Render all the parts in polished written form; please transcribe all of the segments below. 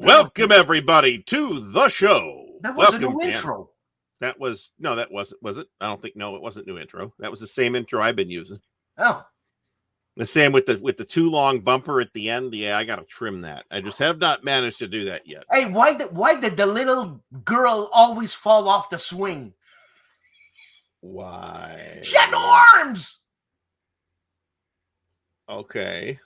Welcome everybody to the show. That was Welcome, a new Dan. intro. That wasn't, was it? I don't think, no, it wasn't new intro. That was the same intro I've been using. Oh. The same with the too long bumper at the end. Yeah, I gotta trim that. I just have not managed to do that yet. Hey, why did the little girl always fall off the swing? Why? She had no arms. Okay.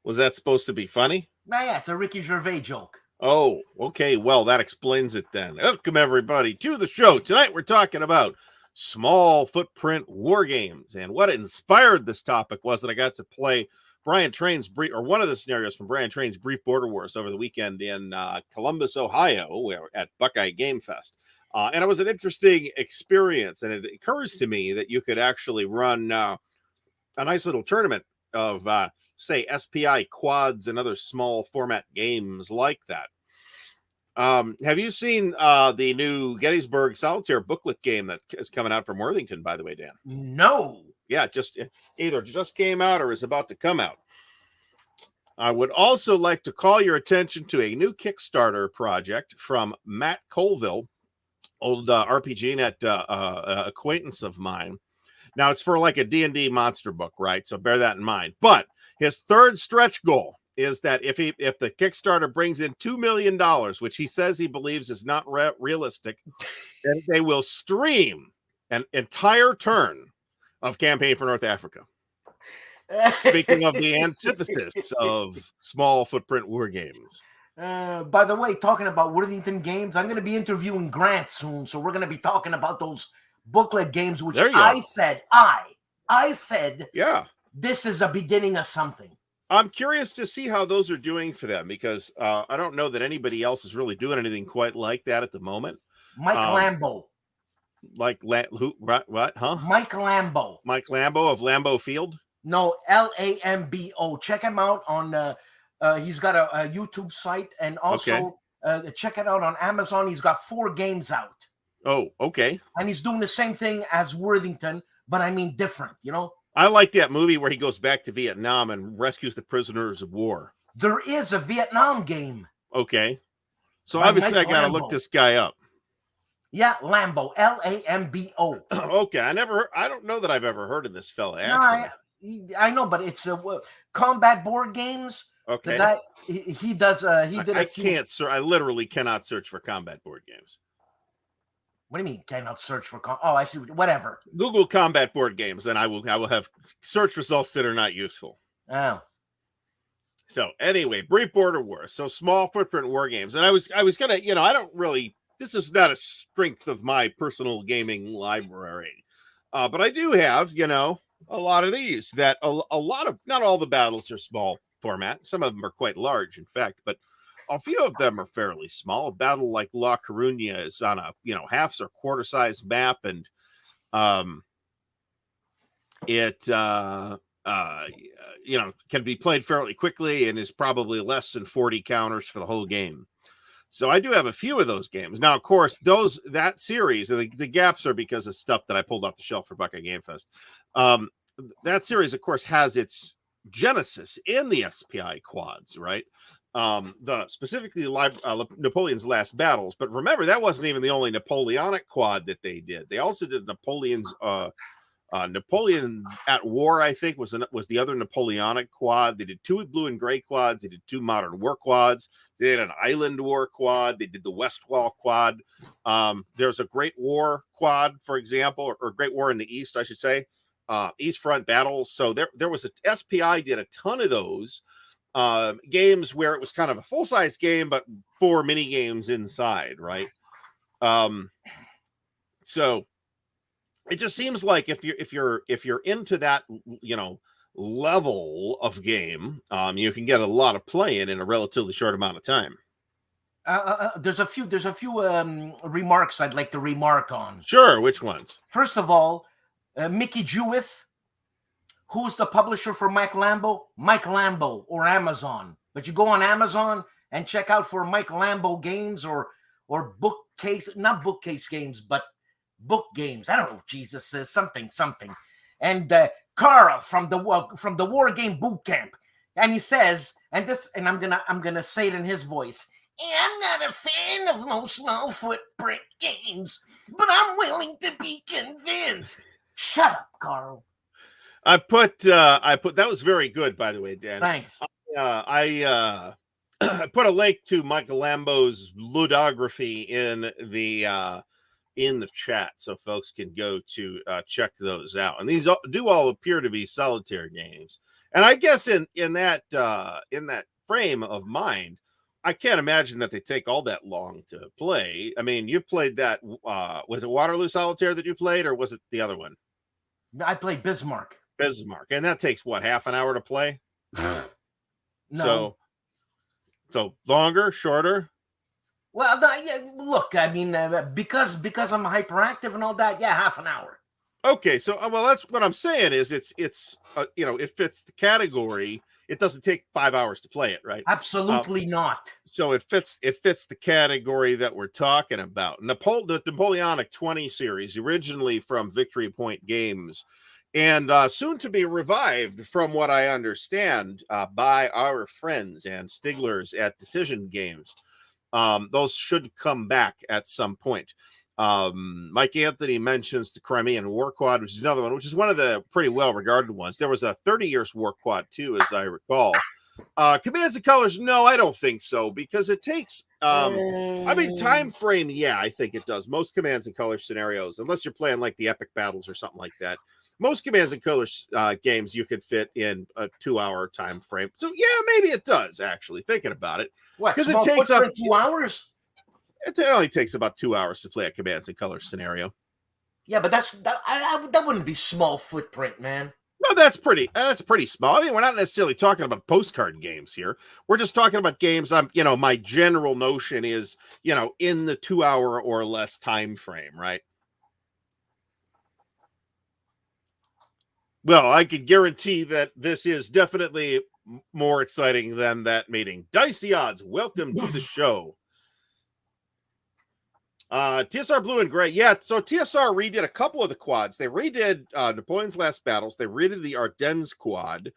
Was that supposed to be funny? Nah, yeah, it's a Ricky Gervais joke. Oh, okay. Well, that explains it then. Welcome everybody to the show. Tonight we're talking about small footprint war games, and what inspired this topic was that I got to play Brian Train's one of the scenarios from Brian Train's Brief Border Wars over the weekend in Columbus, Ohio, at Buckeye Game Fest. And it was an interesting experience, and it occurs to me that you could actually run a nice little tournament of say SPI quads and other small format games like that. Have you seen the new Gettysburg Solitaire booklet game that is coming out from Worthington, by the way, Dan? No. Yeah, either just came out or is about to come out. I would also like to call your attention to a new Kickstarter project from Matt Colville, old RPGNet acquaintance of mine. Now, it's for like a D&D monster book, right? So bear that in mind. But his third stretch goal is that if the Kickstarter brings in $2 million, which he says he believes is not realistic, then they will stream an entire turn of Campaign for North Africa. Speaking of the antithesis of small footprint war games. By the way, talking about Worthington games, I'm going to be interviewing Grant soon, so we're going to be talking about those booklet games, which I said, yeah, this is a beginning of something. I'm curious to see how those are doing for them, because I don't know that anybody else is really doing anything quite like that at the moment. Mike Lambo. What? Huh? Mike Lambo. Mike Lambo of Lambeau Field? No, Lambo. Check him out on, he's got a YouTube site, and also check it out on Amazon. He's got 4 games out. Oh, okay. And he's doing the same thing as Worthington, but I mean different, you know? I like that movie where he goes back to Vietnam and rescues the prisoners of war. There is a Vietnam game. Okay. So obviously I got to look this guy up. Yeah, Lambo, Lambo. Okay, I don't know that I've ever heard of this fella. No, I know, but it's combat board games. Okay. The guy, he does. He did. I literally cannot search for combat board games. What do you mean cannot search for? Oh, I see. Whatever. Google combat board games, and I will have search results that are not useful. Oh. So anyway, Brief Border Wars. So small footprint war games, and I was gonna, I don't really. This is not a strength of my personal gaming library, but I do have, a lot of these that a lot of, not all the battles are small format. Some of them are quite large, in fact, but a few of them are fairly small. A battle like La Coruña is on a, half or quarter size map, and it can be played fairly quickly and is probably less than 40 counters for the whole game. So I do have a few of those games. Now, of course, that series, the gaps are because of stuff that I pulled off the shelf for Buckeye Game Fest. That series, of course, has its genesis in the SPI quads, right? Specifically Napoleon's Last Battles. But remember, that wasn't even the only Napoleonic quad that they did. They also did Napoleon's Napoleon at War, I think, was the other Napoleonic quad. They did 2 blue and gray quads. They did 2 modern war quads. They did an island war quad. They did the West Wall quad. There's a Great War quad, for example, or Great War in the East, I should say. East Front battles. So there was a SPI did a ton of those games where it was kind of a full-size game, but 4 mini games inside, right? So it just seems like if you're into that, level of game, you can get a lot of play in a relatively short amount of time. There's a few remarks I'd like to remark on. Sure, which ones? First of all, Mickey Jewith, who's the publisher for Mike Lambo? Mike Lambo or Amazon. But you go on Amazon and check out for Mike Lambo games or not bookcase games, but book games. I don't know, Jesus says something. And Carl from the War Game Boot Camp. And he says, and I'm gonna say it in his voice. I'm not a fan of most small footprint games, but I'm willing to be convinced. Shut up, Carl. I put that was very good, by the way, Dan. Thanks. I put a link to Michael Lambo's ludography in the chat, so folks can go to check those out. And these do all appear to be solitaire games. And I guess in that frame of mind, I can't imagine that they take all that long to play. I mean, you played that. Was it Waterloo Solitaire that you played, or was it the other one? I played Bismarck. Bismarck, and that takes what, half an hour to play? No. So longer, shorter? Well, look, I mean, because I'm hyperactive and all that, yeah, half an hour. Okay, so well, that's what I'm saying is it's it fits the category. It doesn't take 5 hours to play it, right? Absolutely not. So it fits the category that we're talking about. The Napoleonic 20 series, originally from Victory Point Games, and soon to be revived, from what I understand, by our friends and Stiglers at Decision Games. Those should come back at some point. Mike Anthony mentions the Crimean War Quad, which is another one, which is one of the pretty well-regarded ones. There was a 30 Years War Quad too, as I recall. Commands and Colors, no, I don't think so, because it takes I mean, time frame, yeah, I think it does. Most Commands and Colors scenarios, unless you're playing like the Epic Battles or something like that, most Commands and Colors games you could fit in a 2-hour time frame. So yeah, maybe it does, actually, thinking about it. What, because it takes up 2 hours? It only takes about 2 hours to play a Commands and Colors scenario. Yeah, but that wouldn't be small footprint, man. No, that's pretty small. I mean, we're not necessarily talking about postcard games here. We're just talking about games. My general notion is, in the 2 hour or less time frame, right? Well, I can guarantee that this is definitely more exciting than that meeting. Dicey Odds, welcome to the show. TSR Blue and Gray. Yeah, so TSR redid a couple of the quads. They redid Napoleon's Last Battles. They redid the Ardennes quad.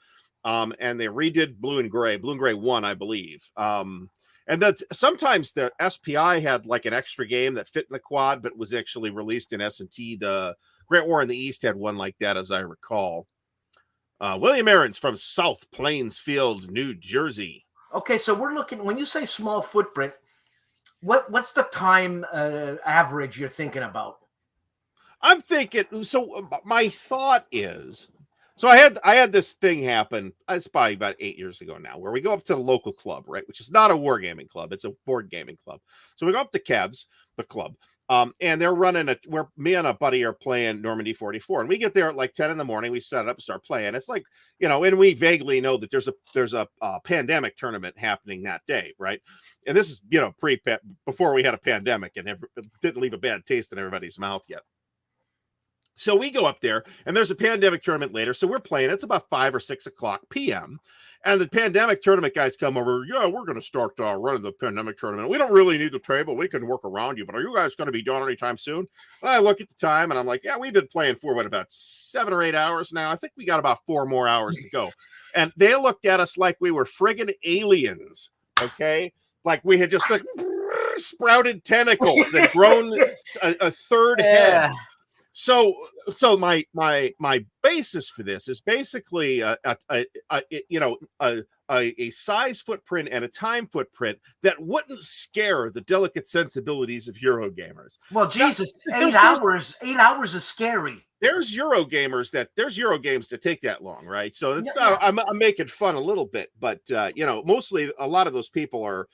And they redid Blue and Gray. Blue and Gray 1, I believe. And that's sometimes the SPI had like an extra game that fit in the quad, but was actually released in S&T. The Great War in the East had one like that, as I recall. William Aarons from South Plainsfield, New Jersey. Okay, so we're looking, when you say small footprint, what's the time average you're thinking about? I'm thinking, so my thought is, so I had this thing happen, it's probably about 8 years ago now, where we go up to the local club, right, which is not a wargaming club, it's a board gaming club. So we go up to Cavs, the club, and they're running where me and a buddy are playing Normandy 44, and we get there at like 10 in the morning. We set it up and start playing. It's like, and we vaguely know that there's a pandemic tournament happening that day, right? And this is, before we had a pandemic, and it didn't leave a bad taste in everybody's mouth yet. So we go up there, and there's a pandemic tournament later. So we're playing. It's about 5 or 6 o'clock p.m. And the pandemic tournament guys come over. Yeah, we're going to start running the pandemic tournament. We don't really need the table. We can work around you. But are you guys going to be done anytime soon? And I look at the time, and I'm like, yeah, we've been playing for, about 7 or 8 hours now. I think we got about 4 more hours to go. And they looked at us like we were friggin' aliens, okay? Like we had just sprouted tentacles and grown a third head. So my basis for this is basically a size footprint and a time footprint that wouldn't scare the delicate sensibilities of Eurogamers. Well, Jesus, 8 hours is scary. There's Eurogames that take that long, right? So it's not, I'm making fun a little bit, but mostly a lot of those people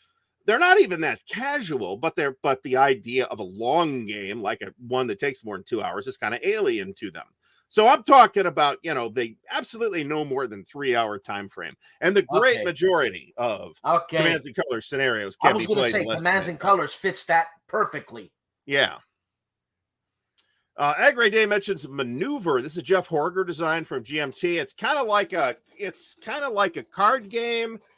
they're not even that casual, but the idea of a long game, like one that takes more than 2 hours, is kind of alien to them. So I'm talking about, they absolutely no more than 3 hour time frame. And the great majority of Commands and Colors scenarios can be played. I was going to say Commands and Colors fits that perfectly. Yeah. Agri Day mentions Maneuver. This is Jeff Horger design from GMT. It's kind of like a card game /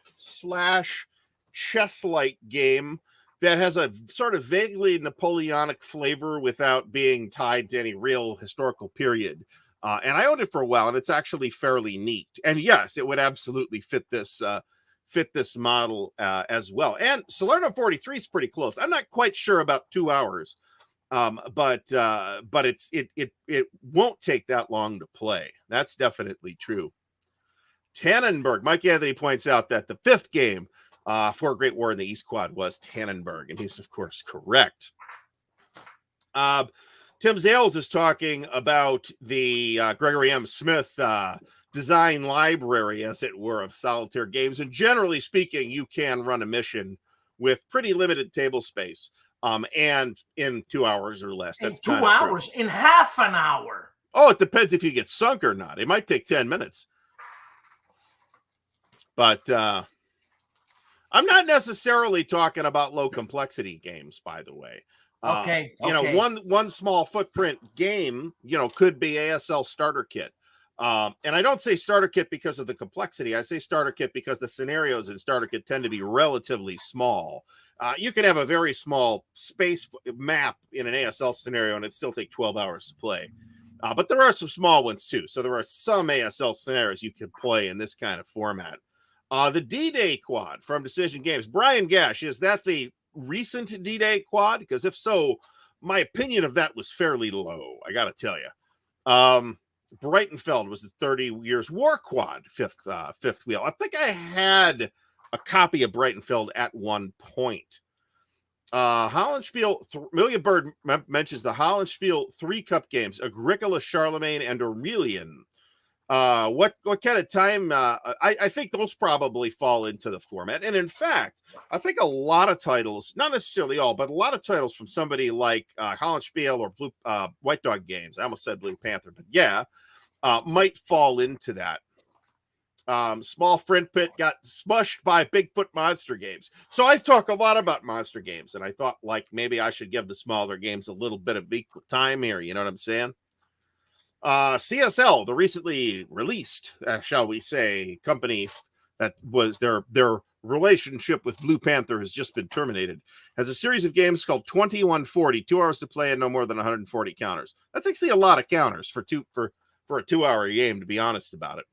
chess-like game that has a sort of vaguely Napoleonic flavor without being tied to any real historical period. And I owned it for a while, and it's actually fairly neat. And yes, it would absolutely fit this model as well. And Salerno 43 is pretty close. I'm not quite sure about 2 hours, but it won't take that long to play. That's definitely true. Tannenberg, Mike Anthony points out that the 5th game for Great War in the East Quad was Tannenberg, and he's of course correct. Tim Zales is talking about the Gregory M. Smith design library, as it were, of solitaire games. And generally speaking, you can run a mission with pretty limited table space, and in 2 hours or less. That's in 2 hours, in half an hour. Oh, it depends if you get sunk or not. It might take 10 minutes. But I'm not necessarily talking about low complexity games, by the way. Okay. You know, one small footprint game, you know, could be ASL starter kit. And I don't say starter kit because of the complexity. I say starter kit because the scenarios in starter kit tend to be relatively small. You can have a very small space map in an ASL scenario and it still take 12 hours to play. But there are some small ones too. So there are some ASL scenarios you can play in this kind of format. The D-Day quad from Decision Games. Brian Gash, is that the recent D-Day quad? Because if so, my opinion of that was fairly low, I gotta tell you. Breitenfeld was the 30 Years War quad, fifth wheel. I think I had a copy of Breitenfeld at one point. Hollandspiel, Million Bird mentions the Hollandspiel 3 cup games, Agricola, Charlemagne, and Aurelian. What kind of time? I think those probably fall into the format. And in fact, I think a lot of titles, not necessarily all, but a lot of titles from somebody like Hollandspiel or White Dog Games. I almost said Blue Panther, but yeah, might fall into that. Small Friend Pit got smushed by Bigfoot Monster Games. So I talk a lot about monster games, and I thought like maybe I should give the smaller games a little bit of equal time here. You know what I'm saying? CSL, the recently released, shall we say, company that was their relationship with Blue Panther has just been terminated, has a series of games called 2140, 2 hours to play and no more than 140 counters. That's actually a lot of counters for a 2 hour game, to be honest about it.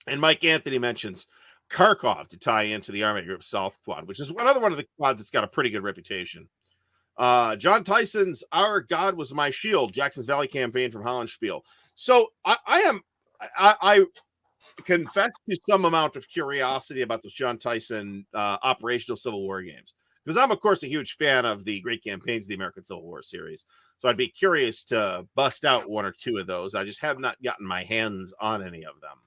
And Mike Anthony mentions Kharkov to tie into the Army Group South Quad, which is another one of the quads that's got a pretty good reputation. John Tyson's Our God Was My Shield, Jackson's Valley campaign from Hollandspiel. So I confess to some amount of curiosity about those John Tyson operational Civil War games, because I'm of course a huge fan of the Great Campaigns of the American Civil War series. So I'd be curious to bust out 1 or 2 of those. I just have not gotten my hands on any of them.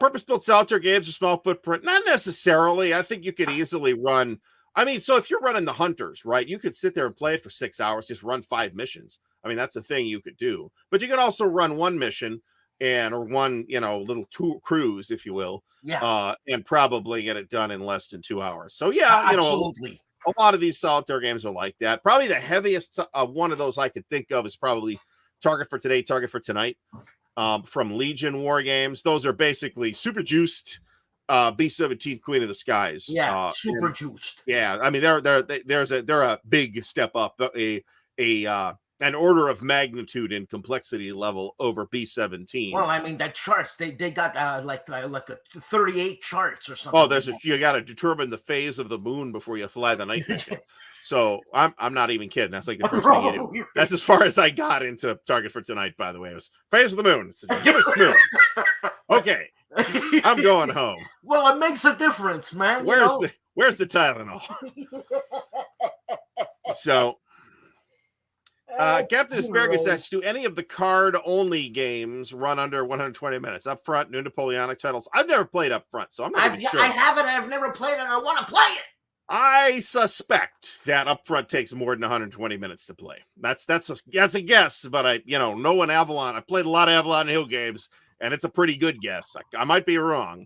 Purpose-built solitaire games or small footprint, not necessarily. I think you could easily run. I mean, so if you're running the Hunters, right, you could sit there and play it for 6 hours, just run 5 missions. I mean, that's a thing you could do. But you could also run 1 mission or one, little cruise, if you will. Yeah. And probably get it done in less than 2 hours. So, yeah, absolutely. A lot of these solitaire games are like that. Probably the heaviest one of those I could think of is probably Target for Today, Target for Tonight from Legion Wargames. Those are basically super juiced B-17 Queen of the Skies. Yeah, super juiced. Yeah, I mean they're a big step up, an order of magnitude in complexity level over B-17. Well, I mean that charts they got like a 38 charts or something. Oh, you got to determine the phase of the moon before you fly the night mission. So I'm not even kidding. That's like the first thing you do. That's as far as I got into Target for Tonight. By the way, it was phase of the moon. So give us moon. Okay. I'm going home. Well, it makes a difference, man. Where's the Tylenol? So, Captain Asparagus asks, do any of the card-only games run under 120 minutes? Up front, new Napoleonic titles. I've never played up front, so I'm not even sure. I haven't. I've never played it. I want to play it. I suspect that up front takes more than 120 minutes to play. That's a guess, but no one Avalon. I played a lot of Avalon Hill games. And it's a pretty good guess. I might be wrong.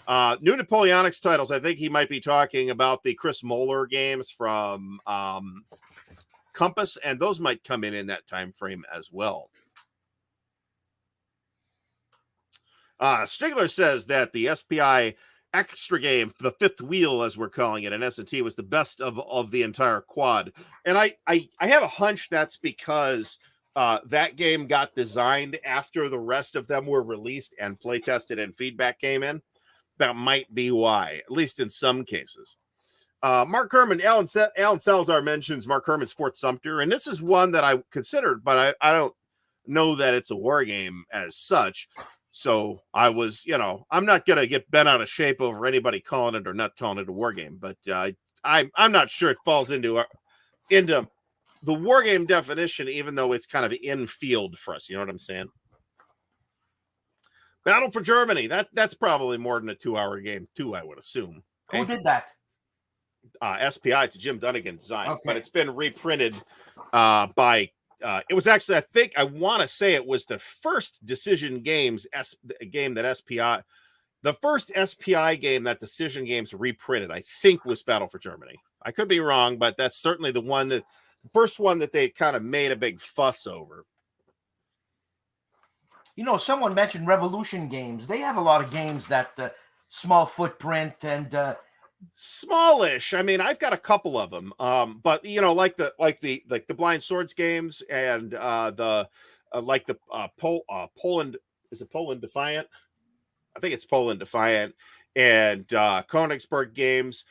New Napoleonics titles, I think he might be talking about the Chris Moeller games from Compass, and those might come in that time frame as well. Stigler says that the SPI extra game, the 5th wheel, as we're calling it, in S&T, was the best of the entire quad. And I have a hunch that's because that game got designed after the rest of them were released and play tested and feedback came in. That might be why, at least in some cases. Mark Herman, Alan Salazar mentions Mark Herman's Fort Sumter, and this is one that I considered, but I don't know that it's a war game as such. So I was, I'm not going to get bent out of shape over anybody calling it or not calling it a war game, but I'm not sure it falls into the war game definition, even though it's kind of in field for us. You know what I'm saying? Battle for Germany. That's probably more than a 2-hour game too, I would assume. Who did that? SPI. It's a Jim Dunnigan design, but it's been reprinted by. It was actually, I want to say it was the first Decision Games game that SPI, the first SPI game that Decision Games reprinted, I think was Battle for Germany. I could be wrong, but that's certainly the first one that they kind of made a big fuss over. Someone mentioned Revolution Games. They have a lot of games that small footprint and smallish. I mean, I've got a couple of them, but like the Blind Swords games and Poland. Is it Poland Defiant? I think it's Poland Defiant and Königsberg games.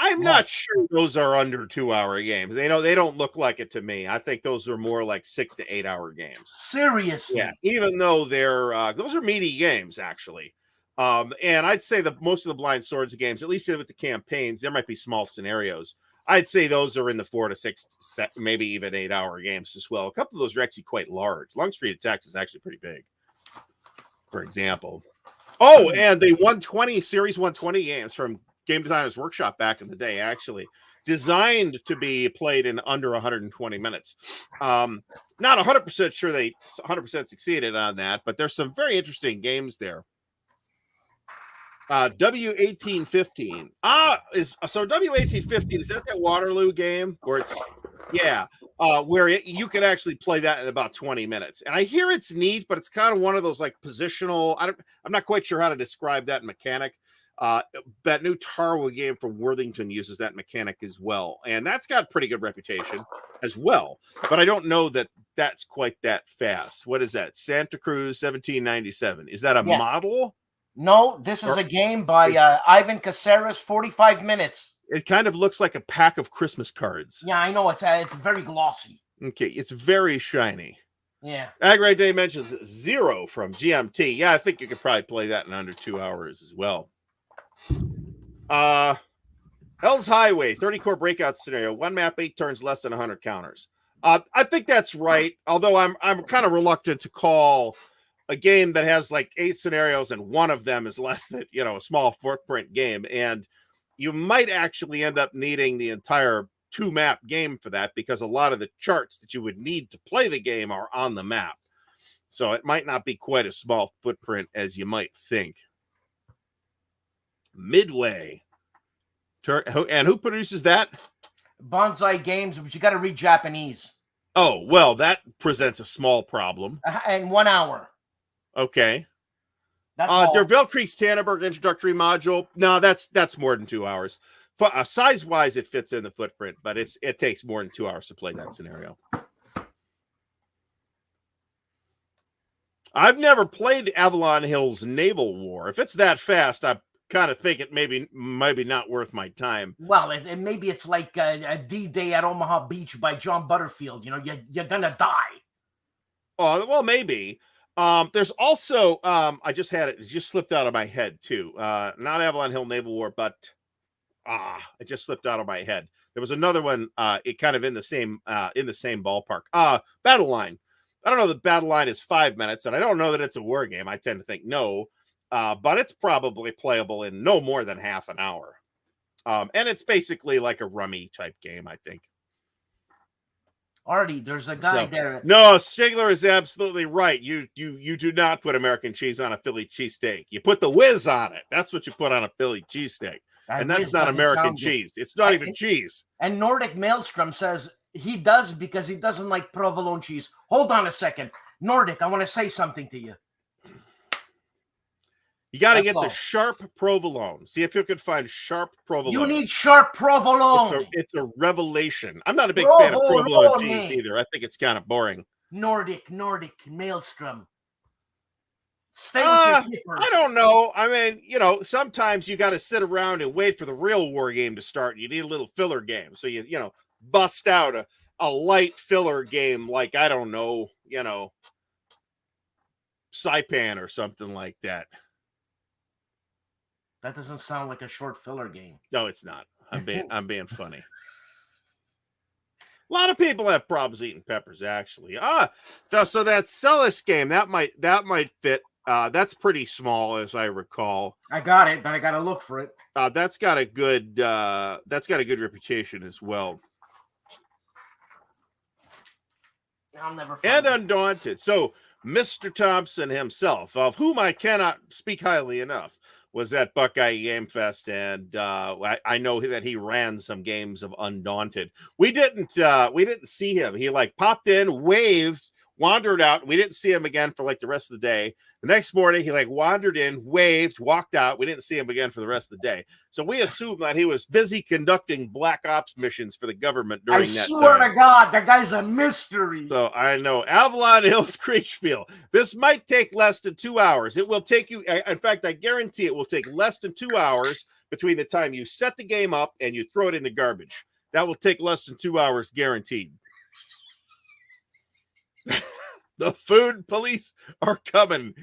I'm not sure those are under 2-hour games. They don't look like it to me. I think those are more like 6 to 8 hour games. Seriously, yeah. Even though they're those are meaty games actually. And I'd say that most of the Blind Swords games, at least with the campaigns, there might be small scenarios. I'd say those are in the 4 to 6, maybe even 8 hour games as well. A couple of those are actually quite large. Long Street Attacks is actually pretty big, for example. Oh, and the 120 Series 120 games from Game Designers Workshop back in the day, actually designed to be played in under 120 minutes. Not 100% sure they 100% succeeded on that, but there's some very interesting games there. W1815. W1815, is that Waterloo game where it's where you can actually play that in about 20 minutes. And I hear it's neat, but it's kind of one of those like positional. I'm not quite sure how to describe that mechanic. That new Tarwa game from Worthington uses that mechanic as well, and that's got pretty good reputation as well. But I don't know that that's quite that fast. What is that? Santa Cruz 1797. Is that a model? No, this is a game by Ivan Caceres, 45 minutes. It kind of looks like a pack of Christmas cards. Yeah, I know. It's very glossy. Okay, it's very shiny. Yeah. Agri Day mentions Zero from GMT. Yeah, I think you could probably play that in under 2 hours as well. Hell's Highway, 30 core breakout scenario, 1 map, 8 turns, less than 100 counters. I think that's right, although I'm kind of reluctant to call a game that has like 8 scenarios and one of them is less than, a small footprint game. And you might actually end up needing the entire 2-map game for that, because a lot of the charts that you would need to play the game are on the map. So it might not be quite a small footprint as you might think. Midway. And who produces that? Bonsai Games, but you got to read Japanese. Oh, well, that presents a small problem. And 1 hour. Okay. That's all. Der Weltkrieg's Tannenberg introductory module. No, that's more than 2 hours. Size-wise, it fits in the footprint, but it takes more than 2 hours to play that scenario. I've never played Avalon Hill's Naval War. If it's that fast, I kind of think it maybe not worth my time. Well, maybe it's like a D-Day at Omaha Beach by John Butterfield. You're gonna die. Oh, well, maybe. There's also I just had it just slipped out of my head too. Not Avalon Hill Naval War, but it just slipped out of my head. There was another one. It kind of in the same ballpark. Battle Line. I don't know that Battle Line is 5 minutes, and I don't know that it's a war game. I tend to think no. But it's probably playable in no more than half an hour. And it's basically like a rummy type game, I think. Artie, there's a guy there. No, Stigler is absolutely right. You do not put American cheese on a Philly cheesesteak. You put the whiz on it. That's what you put on a Philly cheesesteak. And that's not American cheese. It's not even cheese. And Nordic Maelstrom says he does because he doesn't like provolone cheese. Hold on a second. Nordic, I want to say something to you. You got to get the sharp provolone. See if you could find sharp provolone. You need sharp provolone. It's a revelation. I'm not a big fan of provolone cheese either. I think it's kind of boring. Nordic Maelstrom. Stay with your keepers. I don't know. I mean, sometimes you got to sit around and wait for the real war game to start. You need a little filler game. So you bust out a light filler game like, I don't know, Saipan or something like that. That doesn't sound like a short filler game. No, it's not. I'm being funny. A lot of people have problems eating peppers, actually. So that Celis game, that might fit. That's pretty small, as I recall. I got it, but I got to look for it. That's got a good reputation as well. I'll never find it. Undaunted. So Mr. Thompson himself, of whom I cannot speak highly enough, was at Buckeye Game Fest, and I know that he ran some games of Undaunted. We didn't see him. He popped in, waved, wandered out. We didn't see him again for the rest of the day. The next morning, he wandered in, waved, walked out. We didn't see him again for the rest of the day. So we assumed that he was busy conducting black ops missions for the government during that time. I swear to God, that guy's a mystery. So I know. Avalon Hills Creechfield. This might take less than 2 hours. It will take you, in fact, I guarantee it will take less than 2 hours between the time you set the game up and you throw it in the garbage. That will take less than 2 hours, guaranteed. The food police are coming.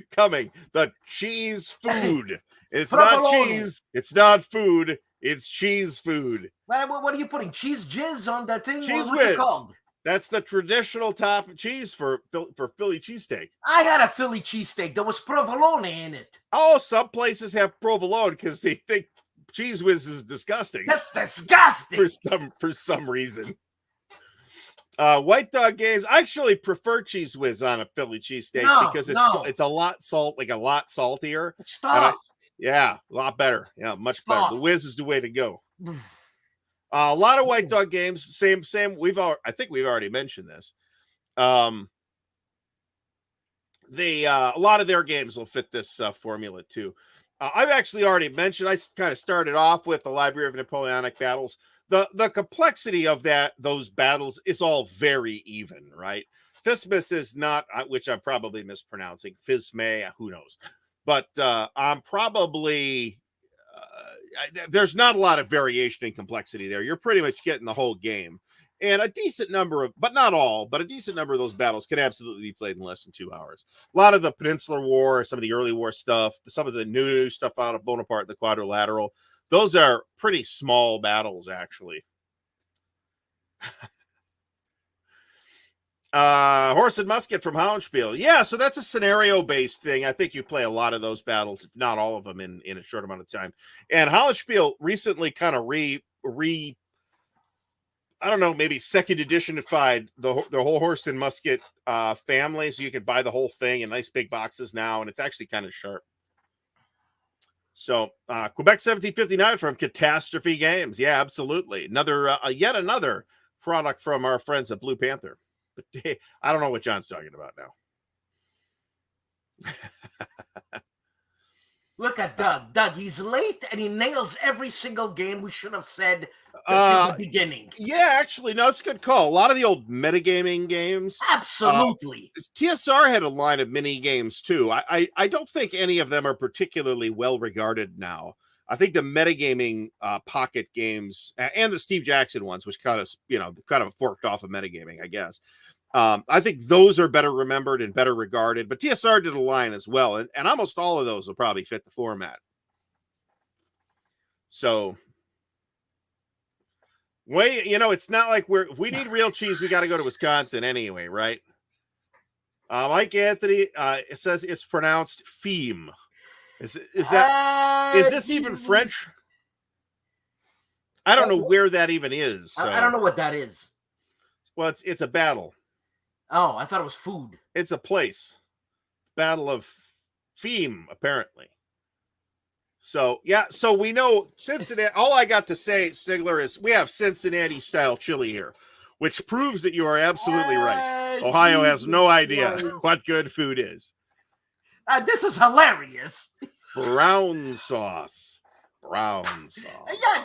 The cheese food. It's not cheese. It's not food. It's cheese food. What are you putting? Cheese jizz on that thing? Cheese What's whiz. it called? That's the traditional top of cheese for Philly cheesesteak. I had a Philly cheesesteak. There was provolone in it. Oh, some places have provolone because they think cheese whiz is disgusting. That's disgusting. For some reason. White Dog Games. I actually prefer cheese whiz on a Philly cheesesteak because it's a lot saltier. Stop. A lot better. Yeah, much better. The whiz is the way to go. A lot of White Dog Games. Same. I think we've already mentioned this. A lot of their games will fit this formula too. I've actually already mentioned. I kind of started off with the Library of Napoleonic Battles. The complexity of those battles is all very even, right? Fismus is not, which I'm probably mispronouncing. Fisme, who knows? But I'm probably there's not a lot of variation in complexity there. You're pretty much getting the whole game, and a decent number of, but not all, but a decent number of those battles can absolutely be played in less than 2 hours. A lot of the Peninsular War, some of the early war stuff, some of the new stuff out of Bonaparte and the Quadrilateral. Those are pretty small battles, actually. Horse and Musket from Houndspiel. Yeah, so that's a scenario-based thing. I think you play a lot of those battles, if not all of them, in a short amount of time. And Houndspiel recently kind of I don't know, maybe second edition-ified the whole Horse and Musket family, so you can buy the whole thing in nice big boxes now, and it's actually kind of sharp. So Quebec 1759 from Catastrophe Games. Yeah, absolutely. Yet another product from our friends at Blue Panther. But hey, I don't know what John's talking about now. Look at Doug. Doug, he's late and he nails every single game we should have said at the beginning. Yeah, actually, no, it's a good call. A lot of the old metagaming games. Absolutely. TSR had a line of mini games too. I don't think any of them are particularly well regarded now. I think the metagaming pocket games and the Steve Jackson ones, which kind of forked off of metagaming, I guess. I think those are better remembered and better regarded, but TSR did a line as well, and almost all of those will probably fit the format. So, it's not like if we need real cheese, we got to go to Wisconsin anyway, right? Mike Anthony it says it's pronounced Feme. Is this even French? I don't know where that even is. So. I don't know what that is. Well, it's a battle. Oh, I thought it was food. It's a place. Battle of Feme, apparently. So, yeah. So we know Cincinnati. All I got to say, Stigler, is we have Cincinnati-style chili here, which proves that you are absolutely right. Ohio has no idea what good food is. This is hilarious. Brown sauce. Yeah,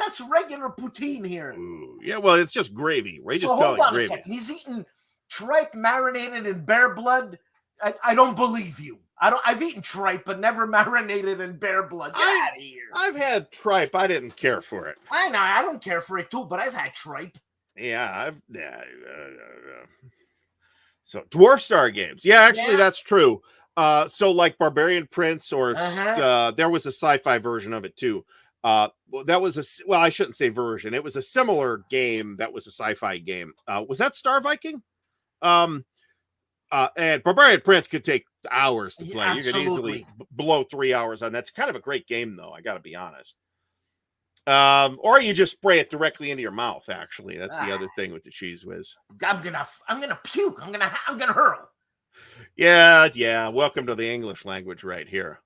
that's regular poutine here. Ooh, yeah, well, it's just gravy. Right? So just call hold it on gravy. a second. He's eating tripe marinated in bear blood. I don't believe you. I've eaten tripe, but never marinated in bear blood. Get out of here. I've had tripe. I didn't care for it. I know. I don't care for it too, but I've had tripe. Yeah, so Dwarf Star games. Yeah, actually, that's true. So like Barbarian Prince, or there was a sci-fi version of it too. That was I shouldn't say version. It was a similar game that was a sci-fi game. Was that Star Viking? And Barbarian Prince could take hours to play. You could easily blow 3 hours on that. It's kind of a great game, though. I got to be honest. Or you just spray it directly into your mouth. Actually, that's the other thing with the cheese whiz. I'm gonna puke. I'm gonna hurl. Yeah. Welcome to the English language right here.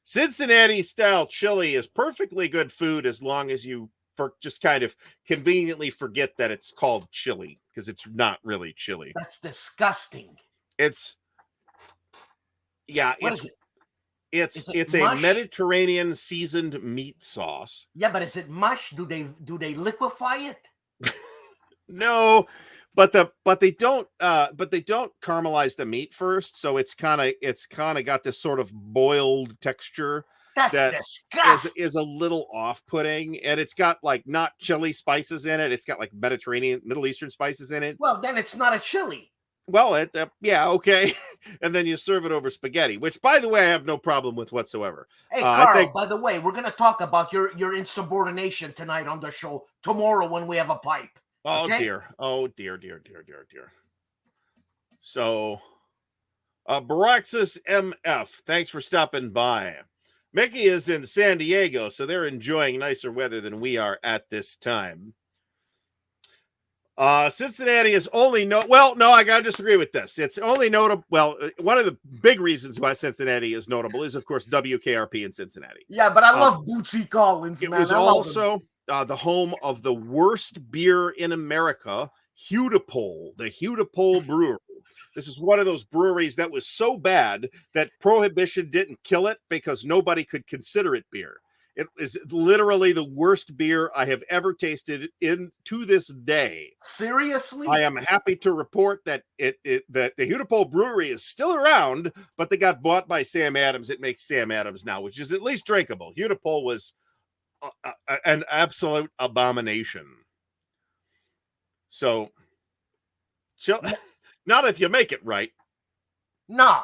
Cincinnati style chili is perfectly good food as long as you just kind of conveniently forget that it's called chili, because it's not really chili. That's disgusting. It's a mush? Mediterranean seasoned meat sauce. Yeah, but is it mush? Do they liquefy it? No, but they don't caramelize the meat first, so it's kind of got this sort of boiled texture. That's disgusting. Is a little off-putting, and it's got like not chili spices in it. It's got like Middle Eastern spices in it. Well, then it's not a chili. Well, okay. And then you serve it over spaghetti, which, by the way, I have no problem with whatsoever. Hey, Carl, by the way, we're going to talk about your insubordination tonight on the show, tomorrow when we have a pipe. Oh, okay? dear. Oh, dear. So, Baraxis MF, thanks for stopping by. Mickey is in San Diego, so they're enjoying nicer weather than we are at this time. Cincinnati is only no, I gotta disagree with this. It's only notable. Well, one of the big reasons why Cincinnati is notable is, of course, WKRP in Cincinnati. Yeah, but I love Bootsy Collins. It was also the home of the worst beer in America, Hudipole, the Hudipole Brewery. This is one of those breweries that was so bad that Prohibition didn't kill it because nobody could consider it beer. It is literally the worst beer I have ever tasted to this day. Seriously? I am happy to report that that the Hudipole Brewery is still around, but they got bought by Sam Adams. It makes Sam Adams now, which is at least drinkable. Hudipole was an absolute abomination. So, not if you make it right. No.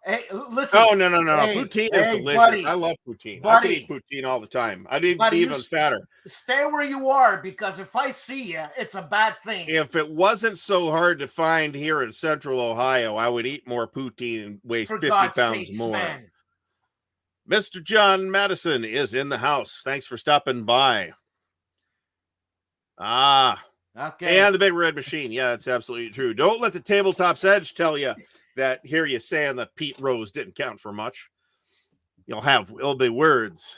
Hey, listen. Oh, no. Poutine is delicious. Buddy, I love poutine. I could eat poutine all the time. I'd be even fatter. Stay where you are, because if I see you, it's a bad thing. If it wasn't so hard to find here in Central Ohio, I would eat more poutine and weigh 50 pounds more. Man. Mr. John Madison is in the house. Thanks for stopping by. Okay. And the Big Red Machine. Yeah, that's absolutely true. Don't let the Tabletop's Edge tell you that hear you saying that Pete Rose didn't count for much. It'll be words.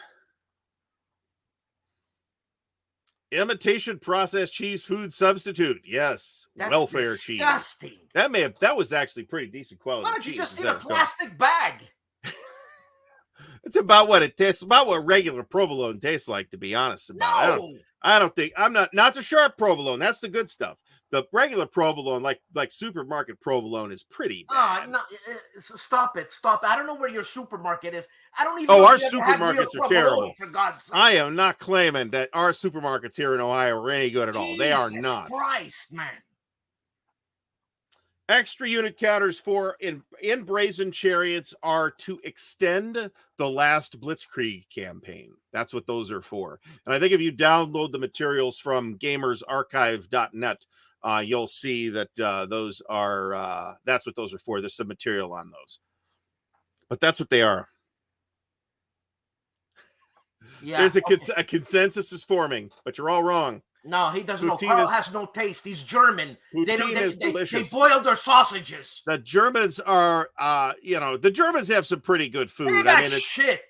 Imitation processed cheese food substitute. Yes. That's welfare disgusting. Cheese. That was actually pretty decent quality. Why don't you just eat a plastic bag? It's about what it tastes, about what regular provolone tastes like, to be honest about it. I don't think I'm not the sharp provolone. That's the good stuff. The regular provolone, like supermarket provolone, is pretty bad. No, stop it. I don't know where your supermarket is. I don't even. Oh, our supermarkets are terrible. For God's sake. I am not claiming that our supermarkets here in Ohio are any good at all. They are not. Christ, man. Extra unit counters for in Brazen Chariots are to extend the last Blitzkrieg campaign. That's what those are for. And I think if you download the materials from gamersarchive.net, you'll see that those are that's what those are for. There's some material on those, but that's what they are. Yeah, there's a consensus is forming, but you're all wrong. No, he doesn't know. Carl has no taste. He's German. Poutine is delicious. They boiled their sausages. The Germans are, the Germans have some pretty good food. I mean,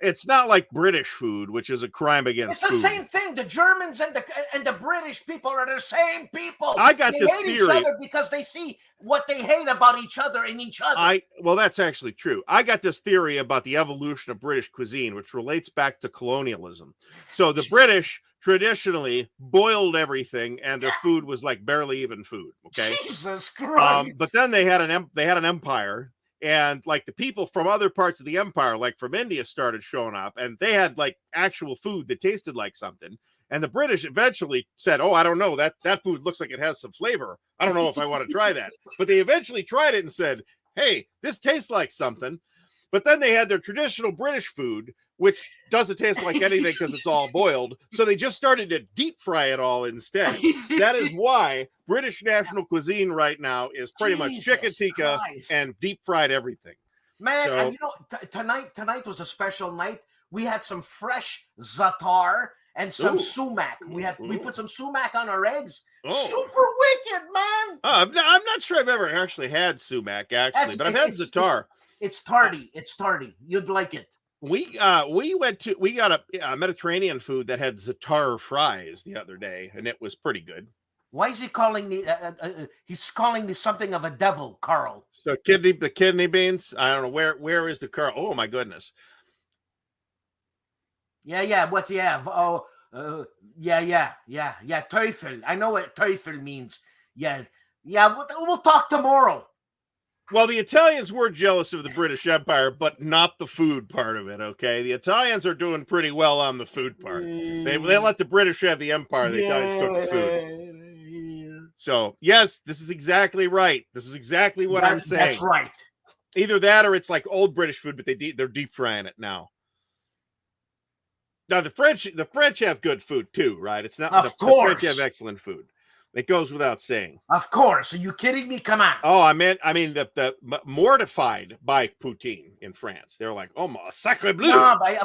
it's not like British food, which is a crime against food. It's the same thing. The Germans and the British people are the same people. I got this theory. They hate each other because they see what they hate about each other in each other. Well, that's actually true. I got this theory about the evolution of British cuisine, which relates back to colonialism. So the British traditionally boiled everything, and their food was like barely even food. Okay, Jesus Christ. but then they had an empire, and like the people from other parts of the empire, like from India, started showing up, and they had like actual food that tasted like something. And the British eventually said, "Oh, I don't know, that food looks like it has some flavor. I don't know if I want to try that." But they eventually tried it and said, "Hey, this tastes like something." But then they had their traditional British food, which doesn't taste like anything because it's all boiled. So they just started to deep fry it all instead. That is why British national cuisine right now is pretty much chicken tikka and deep fried everything. Man, and you know, tonight was a special night. We had some fresh za'atar and some sumac. We put some sumac on our eggs. Super wicked, man. I'm not sure I've ever actually had sumac, actually, but I've had za'atar. It's tardy. It's tardy. You'd like it. We got a Mediterranean food that had za'atar fries the other day, and it was pretty good. Why is he calling me? He's calling me something of a devil, Carl. So the kidney beans. I don't know where is the Carl. Oh my goodness. Yeah. What do you have? Yeah. Teufel. I know what Teufel means. Yeah. We'll talk tomorrow. Well, the Italians were jealous of the British Empire, but not the food part of it, okay? The Italians are doing pretty well on the food part. They let the British have the empire, the Italians took the food. So, yes, this is exactly right. This is exactly what I'm saying. That's right. Either that or it's like old British food, but they're deep frying it now. Now, the French have good food too, right? It's not the French have excellent food. It goes without saying. Of course. Are you kidding me? Come on. Oh, I mean, the mortified by poutine in France. They're like, "Oh, sacre bleu!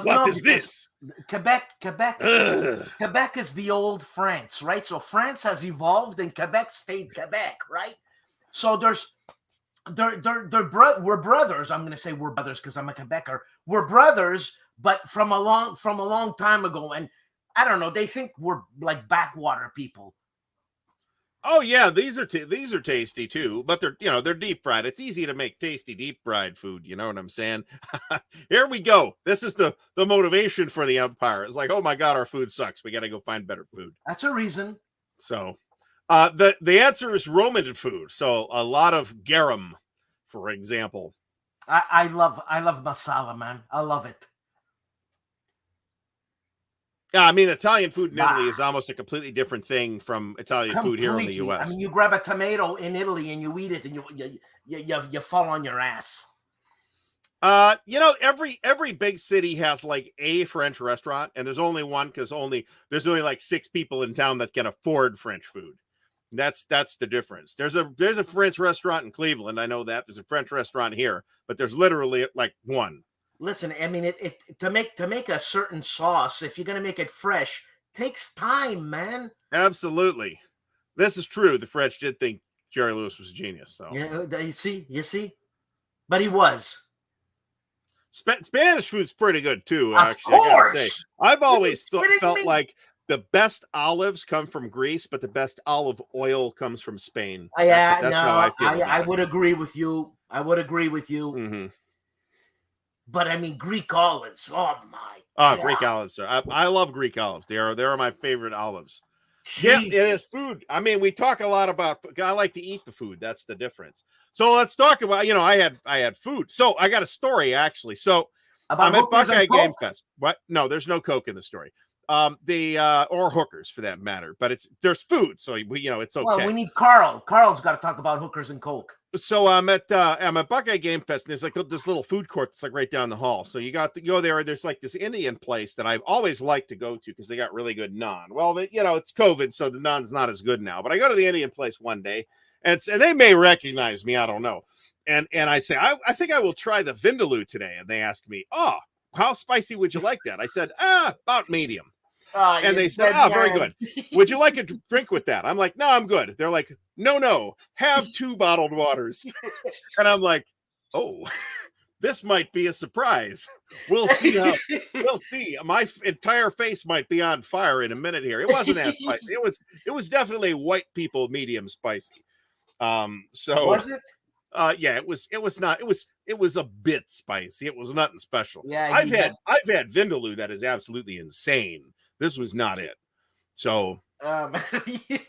What is this?" Quebec is the old France, right? So France has evolved, and Quebec stayed Quebec, right? So we're brothers. I'm going to say we're brothers because I'm a Quebecer. We're brothers, but from a long time ago, and I don't know. They think we're like backwater people. Oh yeah, these are tasty too, but they're deep fried. It's easy to make tasty deep fried food. You know what I'm saying? Here we go. This is the motivation for the empire. It's like, oh my god, our food sucks. We got to go find better food. That's a reason. So, the answer is Roman food. So a lot of garum, for example. I love masala, man. I love it. Yeah, I mean, Italian food in Italy is almost a completely different thing from Italian food here in the U.S. I mean, you grab a tomato in Italy and you eat it, and you fall on your ass. Every big city has like a French restaurant, and there's only one because there's only like 6 people in town that can afford French food. That's the difference. There's a French restaurant in Cleveland. I know that there's a French restaurant here, but there's literally like one. Listen, I mean, to make a certain sauce, if you're going to make it fresh, takes time, man. Absolutely. This is true. The French did think Jerry Lewis was a genius. So yeah, you see, but he was. Spanish food's pretty good too. Of actually, course. I gotta say. I've always felt like the best olives come from Greece, but the best olive oil comes from Spain. That's how I feel. I would agree with you. Mm-hmm. But I mean, Greek olives. Oh my! God. Greek olives. I love Greek olives. They are my favorite olives. Jesus. Yeah, it is food. I mean, we talk a lot about. I like to eat the food. That's the difference. So let's talk about. I had food. So I got a story actually. So about I'm at Buckeye Game Fest. What? No, there's no Coke in the story. Or hookers for that matter. But there's food, so it's okay. Well, we need Carl. Carl's got to talk about hookers and Coke. So I'm at Buckeye Game Fest, and there's like this little food court that's like right down the hall. So you got to go there. There's like this Indian place that I've always liked to go to because they got really good naan. Well, it's COVID, so the naan's not as good now. But I go to the Indian place one day, and they may recognize me. I don't know. And I say, I think I will try the vindaloo today. And they ask me, oh, how spicy would you like that? I said, about medium. And they said, very good. Would you like a drink with that? I'm like, no, I'm good. They're like, no, have 2 bottled waters. And I'm like, oh, this might be a surprise. We'll see. We'll see. My entire face might be on fire in a minute here. It wasn't that spicy. It was definitely white people medium spicy. So was it? Yeah, it was not. It was a bit spicy. It was nothing special. Yeah, I've had vindaloo that is absolutely insane. This was not it. So, Um,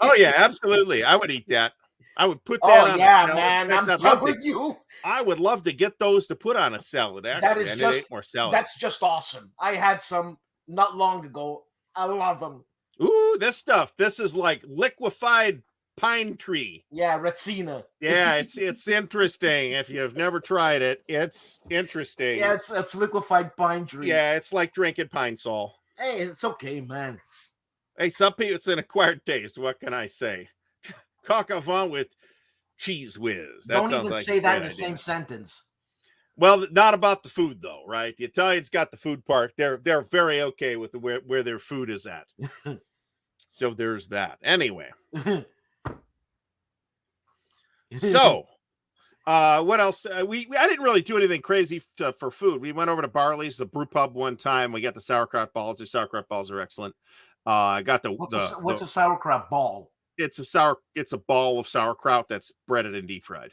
oh yeah, absolutely. I would eat that. I would put that oh on a yeah, salad. man. In fact, I'm telling you, I would love to get those to put on a salad. that Actually, is I need to just eat more salad. that's just awesome. I had some not long ago. I love them. Ooh, this stuff. This is like liquefied pine tree. Yeah, Retsina. Yeah, it's interesting. If you've never tried it, it's interesting. Yeah, it's liquefied pine tree. Yeah, it's like drinking pine sol. Hey, it's okay, man. Hey, some people, it's an acquired taste. What can I say? Coq au vin with cheese whiz. That Don't sounds even like say a that great in the idea. same sentence. Well, not about the food though, right? The Italians got the food part. They're very okay with where their food is at. So there's that. Anyway, so what else? I didn't really do anything crazy for food. We went over to Barley's, the brew pub, one time. We got the sauerkraut balls. The sauerkraut balls are excellent. I got what's a sauerkraut ball? It's a ball of sauerkraut that's breaded and deep fried.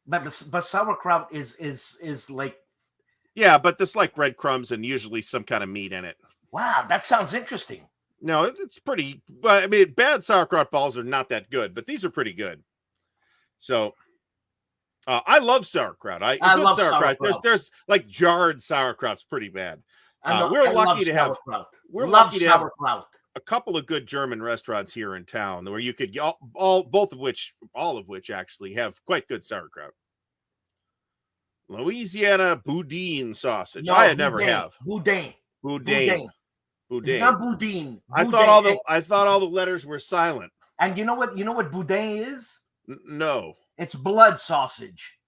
But sauerkraut is like, yeah, but this like breadcrumbs and usually some kind of meat in it. Wow, that sounds interesting. No, it's pretty. But I mean, bad sauerkraut balls are not that good, but these are pretty good. So, I love sauerkraut. I love sauerkraut. There's like jarred sauerkraut's pretty bad. We're lucky to have sauerkraut. A couple of good German restaurants here in town where you could all of which actually have quite good sauerkraut. Louisiana boudin sausage. No, I never have. Boudin. Boudin. Not boudin. I thought all the letters were silent. And you know what boudin is? No. It's blood sausage.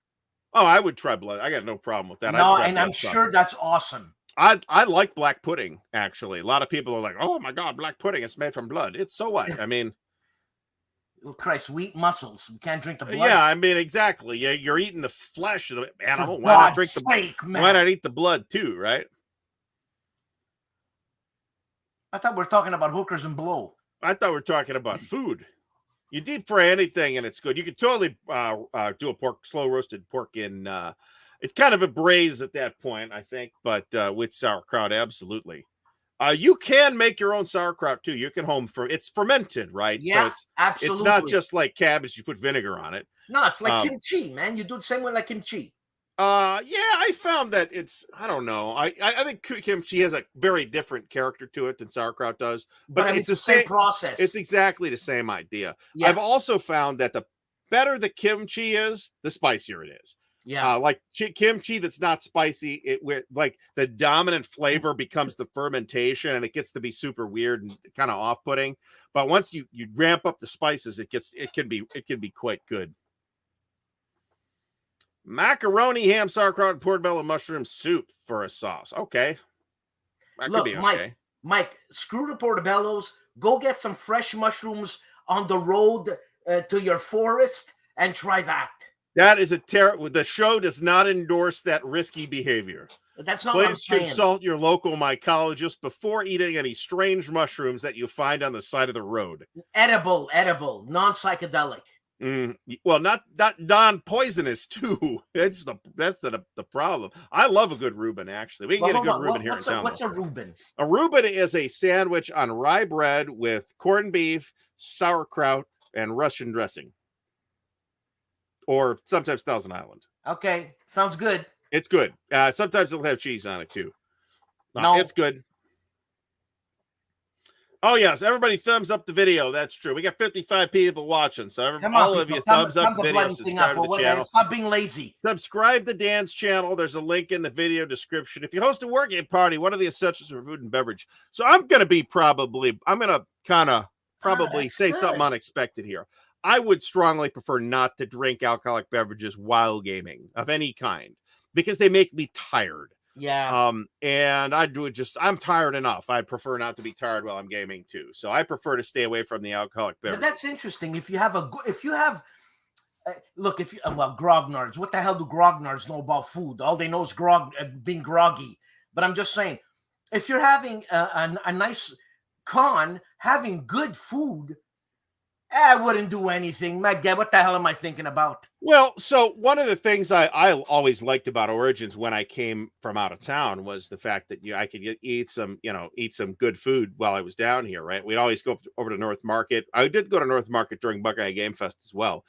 Oh, I would try blood. I got no problem with that. No, and I'm sure that's awesome. I like black pudding, actually. A lot of people are like, oh my God, black pudding, it's made from blood. It's so what? I mean, oh, Christ, we eat muscles. We can't drink the blood. Yeah, I mean, exactly. Yeah, you're eating the flesh of the animal. Why not drink why not eat the blood too, right? I thought we were talking about hookers and blow. I thought we were talking about food. You deep fry anything and it's good. You could totally do a slow roasted pork in it's kind of a braise at that point, I think, but with sauerkraut, absolutely. You can make your own sauerkraut too. You can it's fermented, right? Yeah, so absolutely. It's not just like cabbage, you put vinegar on it. No, it's like kimchi, man. You do the same way like kimchi. Yeah, I found that I don't know. I think kimchi has a very different character to it than sauerkraut does, but I mean, it's the same process. It's exactly the same idea. Yeah. I've also found that the better the kimchi is, the spicier it is. Yeah, like kimchi that's not spicy, like the dominant flavor becomes the fermentation, and it gets to be super weird and kind of off-putting. But once you ramp up the spices, it can be quite good. Macaroni, ham, sauerkraut, and portobello mushroom soup for a sauce. Okay, that could be okay. Mike, screw the portobellos. Go get some fresh mushrooms on the road to your forest and try that. That is the show does not endorse that risky behavior. That's not what I'm saying. Please consult your local mycologist before eating any strange mushrooms that you find on the side of the road. Edible, non-psychedelic. Well, not non-poisonous too. That's the problem. I love a good Reuben, actually. We can get a good Reuben here in town. What's a Reuben? A Reuben is a sandwich on rye bread with corned beef, sauerkraut, and Russian dressing. Or sometimes Thousand Island. Okay, sounds good. It's good. Sometimes it'll have cheese on it too. No, it's good. Oh yes, everybody thumbs up the video. That's true. We got 55 people watching, so all of you thumbs up the video. Subscribe to the channel. Stop being lazy. Subscribe to Dan's channel. There's a link in the video description. If you host a Wargame party, what are the essentials for food and beverage? So I'm gonna kind of probably say something unexpected here. I would strongly prefer not to drink alcoholic beverages while gaming of any kind because they make me tired. Yeah. And I'm tired enough. I'd prefer not to be tired while I'm gaming too. So I prefer to stay away from the alcoholic beverage. But that's interesting. If you have grognards, what the hell do grognards know about food? All they know is being groggy. But I'm just saying, if you're having a nice con, having good food I wouldn't do anything. My God, what the hell am I thinking about? Well, so one of the things I always liked about Origins when I came from out of town was the fact that I could eat some good food while I was down here. Right, we'd always go over to North Market. I did go to North Market during Buckeye Game Fest as well.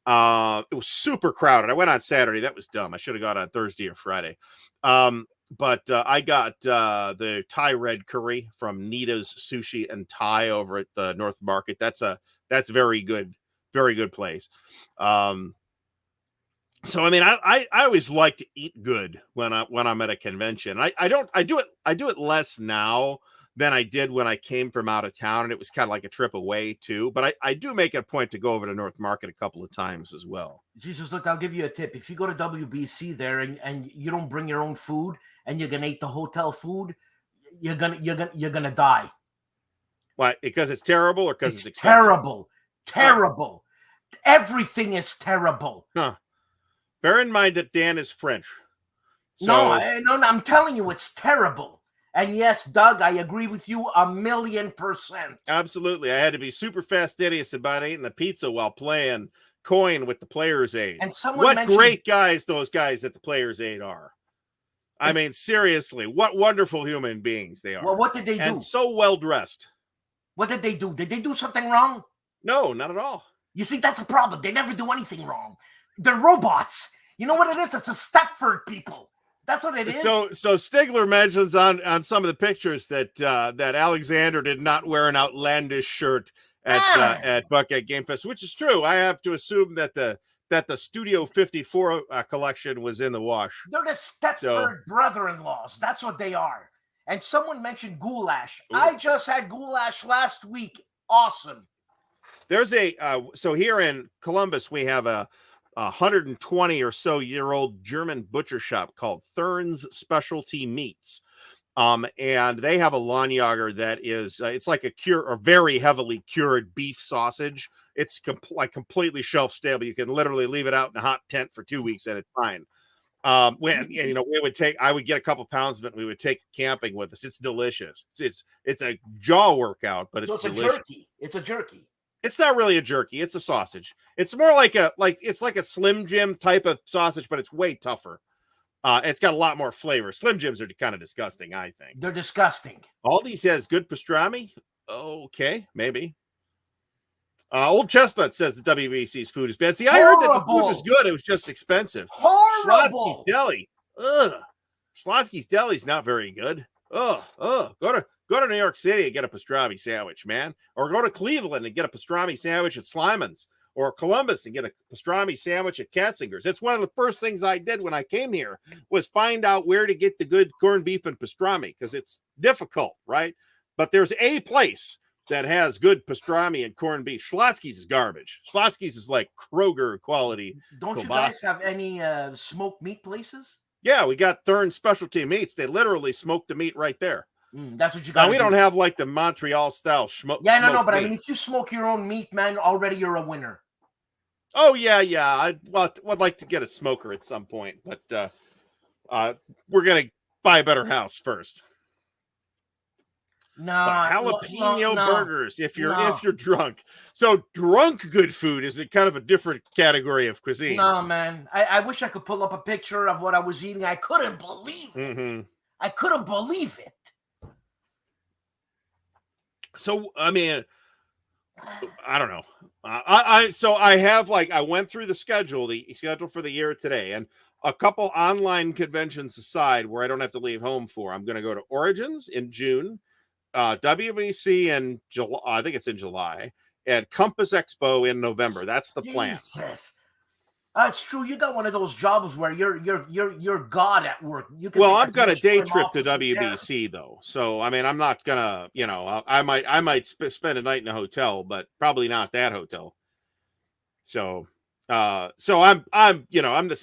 It was super crowded. I went on Saturday. That was dumb. I should have gone on Thursday or Friday. But I got the Thai red curry from Nita's Sushi and Thai over at the North Market. That's very good place. So I mean, I always like to eat good when I'm at a convention. I do it less now than I did when I came from out of town, and it was kind of like a trip away too. But I do make it a point to go over to North Market a couple of times as well. Jesus, look, I'll give you a tip. If you go to WBC there and you don't bring your own food and you're gonna eat the hotel food, you're gonna die. Why? Because it's terrible, or because it's expensive? Terrible. Everything is terrible. Huh. Bear in mind that Dan is French. So... No, I'm telling you, it's terrible. And yes, Doug, I agree with you 1,000,000%. Absolutely. I had to be super fastidious about eating the pizza while playing coin with the Players Aid. And someone what mentioned... great guys those guys at the Players Aid are. I mean, seriously, what wonderful human beings they are. Well, what did they do? And so well dressed. What did they do? Did they do something wrong? No, not at all. You see, that's a problem. They never do anything wrong. They're robots. You know what it is? It's a Stepford people. That's what it is. So Stigler mentions on some of the pictures that Alexander did not wear an outlandish shirt at Buckeye Game Fest, which is true. I have to assume that the Studio 54 collection was in the wash. They're the Stepford brother-in-laws. That's what they are. And someone mentioned goulash. Ooh. I just had goulash last week. Awesome. There's so here in Columbus we have a 120 or so year old German butcher shop called Thurn's Specialty Meats. And they have a Lawnjager that is it's like a very heavily cured beef sausage. It's completely shelf stable. You can literally leave it out in a hot tent for 2 weeks and it's fine. I would get a couple pounds of it and we would take it camping with us. It's delicious. It's a jaw workout, but it's delicious. Jerky. It's a jerky. It's not really a jerky. It's a sausage. It's more like a Slim Jim type of sausage, but it's way tougher. It's got a lot more flavor. Slim Jims are kind of disgusting, I think. They're disgusting. Aldi's has good pastrami. Okay, maybe. Old Chestnut says the WBC's food is bad. See, I heard that the food was good. It was just expensive. Horrible. Schlotsky's Deli. Ugh. Schlotsky's Deli's not very good. Ugh. Go to New York City and get a pastrami sandwich, man. Or go to Cleveland and get a pastrami sandwich at Slyman's. Or Columbus and get a pastrami sandwich at Katzinger's. It's one of the first things I did when I came here was find out where to get the good corned beef and pastrami because it's difficult, right? But there's a place that has good pastrami and corned beef. Schlotsky's is garbage. Schlotsky's is like Kroger quality. Don't you guys have any smoked meat places? Yeah, we got Thurn Specialty Meats. They literally smoke the meat right there. That's what you got. Now, we don't have like the Montreal style smoke. Yeah, no, but meat. I mean, if you smoke your own meat, man, already you're a winner. Oh, yeah. I'd like to get a smoker at some point, but we're going to buy a better house first. Jalapeno burgers if you're drunk. So drunk good food is a kind of a different category of cuisine. No, man. I wish I could pull up a picture of what I was eating. I couldn't believe it. Mm-hmm. I couldn't believe it. So I mean, I don't know. I went through the schedule for the year today, and a couple online conventions aside where I don't have to leave home for. I'm going to go to Origins in June, WBC in July. I think it's in July, and Compass Expo in November. That's the plan. Jesus. It's true. You got one of those jobs where you're God at work. I've got a day trip to WBC though, so I mean, I'm not gonna, I might spend a night in a hotel, but probably not that hotel. So I'm it's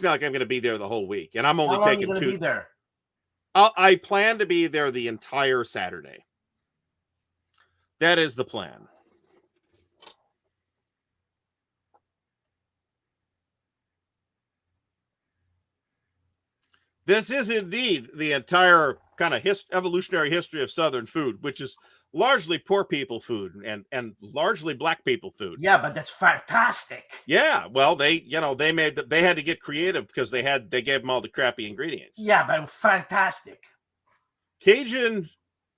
not like I'm gonna be there the whole week, and I'm only taking 2. How long are you gonna be there? I plan to be there the entire Saturday. That is the plan. This is indeed the entire kind of evolutionary history of Southern food, which is largely poor people food and largely black people food. Yeah, but that's fantastic. Yeah, well, they they had to get creative because they gave them all the crappy ingredients. Yeah, but fantastic. Cajun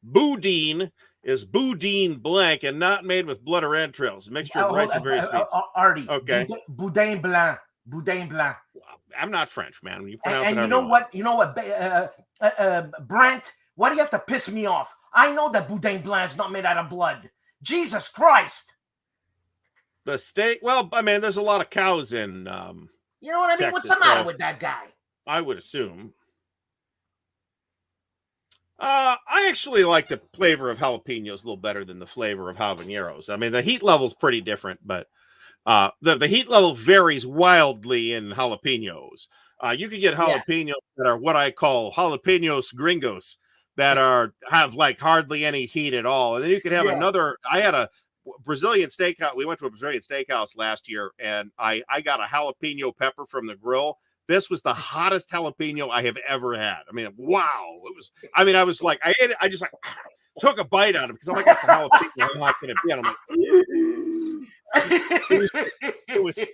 boudin is boudin blanc and not made with blood or entrails. A mixture of rice and various meats. Artie, Okay. Boudin blanc. Boudin blanc. I'm not French, man. You pronounce And it you know what? You know what, Brent? Why do you have to piss me off? I know that Boudin blanc is not made out of blood. Jesus Christ! The steak. Well, I mean, there's a lot of cows in. You know what I mean? Texas, What's the matter with that guy? I would assume. I actually like the flavor of jalapenos a little better than the flavor of habaneros. I mean, the heat level's pretty different, but the heat level varies wildly in jalapenos. You can get jalapenos that are what I call jalapenos gringos that have like hardly any heat at all. And then you could have another. I had a Brazilian steakhouse. We went to a Brazilian steakhouse last year, and I got a jalapeno pepper from the grill. This was the hottest jalapeno I have ever had. I mean, wow. It was, I mean, I was like, I ate it, I just like took a bite out of it because I'm like, that's a jalapeno. How hot can it be? And I'm like,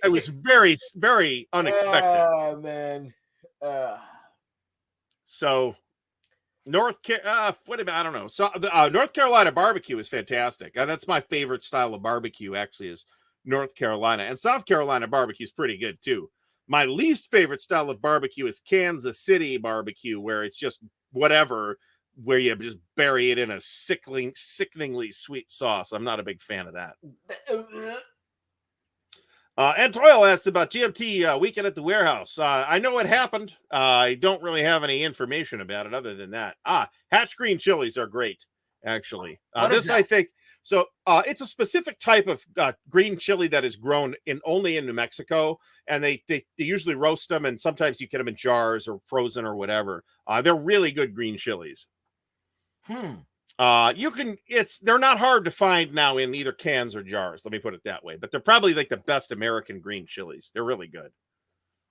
it was very, very unexpected. Oh, man. So North Carolina barbecue is fantastic. That's my favorite style of barbecue, actually, is North Carolina. And South Carolina barbecue is pretty good too. My least favorite style of barbecue is Kansas City barbecue, where it's just whatever, where you just bury it in a sickeningly sweet sauce. I'm not a big fan of that. And Toyle asked about GMT weekend at the warehouse. I know what happened. I don't really have any information about it other than that. Hatch green chilies are great, actually. I think. So it's a specific type of green chili that is grown only in New Mexico, and they usually roast them, and sometimes you get them in jars or frozen or whatever. They're really good green chilies. They're not hard to find now in either cans or jars. Let me put it that way. But they're probably like the best American green chilies. They're really good.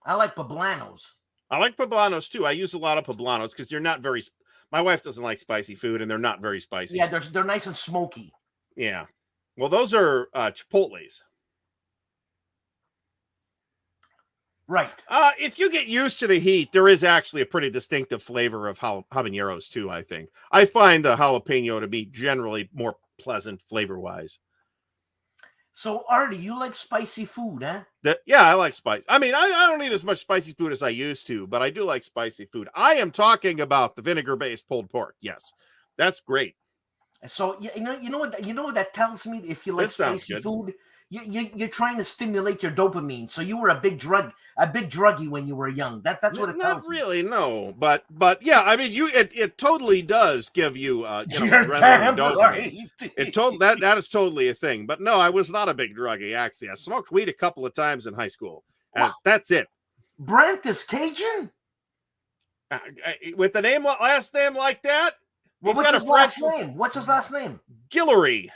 I like poblanos. I like poblanos too. I use a lot of poblanos because they're not very. My wife doesn't like spicy food, and they're not very spicy. Yeah, they're nice and smoky. Yeah. Well, those are Chipotles. Right. If you get used to the heat, there is actually a pretty distinctive flavor of habaneros too, I think. I find the jalapeno to be generally more pleasant flavor-wise. So, Artie, you like spicy food, huh? Yeah, I like spice. I mean, I don't eat as much spicy food as I used to, but I do like spicy food. I am talking about the vinegar-based pulled pork. Yes, that's great. So you know what that tells me. If you like spicy food, you're trying to stimulate your dopamine. So you were a big druggie when you were young. That's what it tells me. Not really, no. But yeah, I mean, it totally does give you you're damn right. That is totally a thing. But no, I was not a big druggie. Actually, I smoked weed a couple of times in high school, and that's it. Brent is Cajun with the last name like that. Well, what's his last name? What's his last name? Guillory.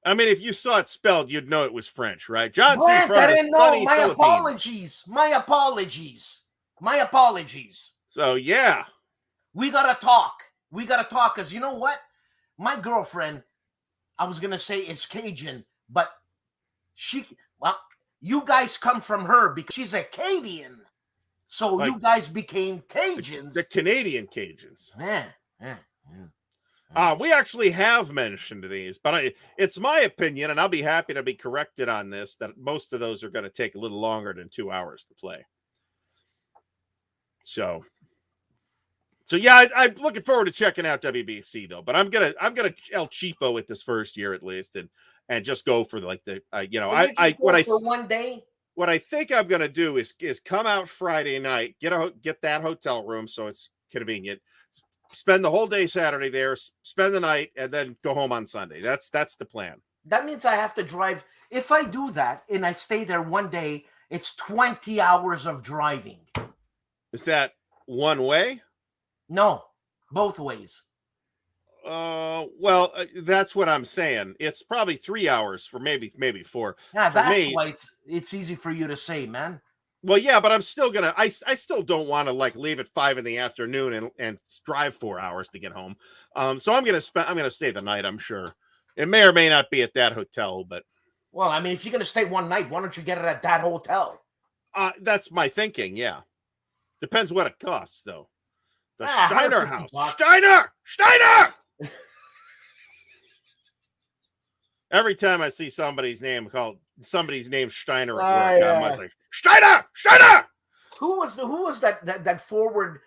I mean, if you saw it spelled, you'd know it was French, right? John C. I didn't know. My apologies. So, yeah. We got to talk. Because you know what? My girlfriend, I was going to say is Cajun, but you guys come from her because she's a Cadian. So like, you guys became Cajuns. The Canadian Cajuns. Yeah. We actually have mentioned these, but it's my opinion, and I'll be happy to be corrected on this, that most of those are going to take a little longer than 2 hours to play. So yeah, I'm looking forward to checking out WBC though. But I'm gonna El Cheapo it this first year at least, and just go for like the for 1 day. What I think I'm gonna do is come out Friday night, get that hotel room so it's convenient. Spend the whole day Saturday there, spend the night, and then go home on Sunday. That's the plan. That means I have to drive. If I do that and I stay there 1 day, it's 20 hours of driving. Is that one way? No, both ways. Well, that's what I'm saying. It's probably 3 hours for maybe 4. Yeah, that's why it's easy for you to say, man. Well, yeah, but I'm still gonna. I still don't want to like leave at 5 p.m. and drive 4 hours to get home. So I'm gonna stay the night. I'm sure it may or may not be at that hotel, but Well, I mean, if you're gonna stay one night, why don't you get it at that hotel? that's my thinking. Yeah, depends what it costs though. The Ah, Steiner 150 house. bucks. Steiner. Every time I see somebody's name Steiner at work, I'm always like Steiner. Who was that forward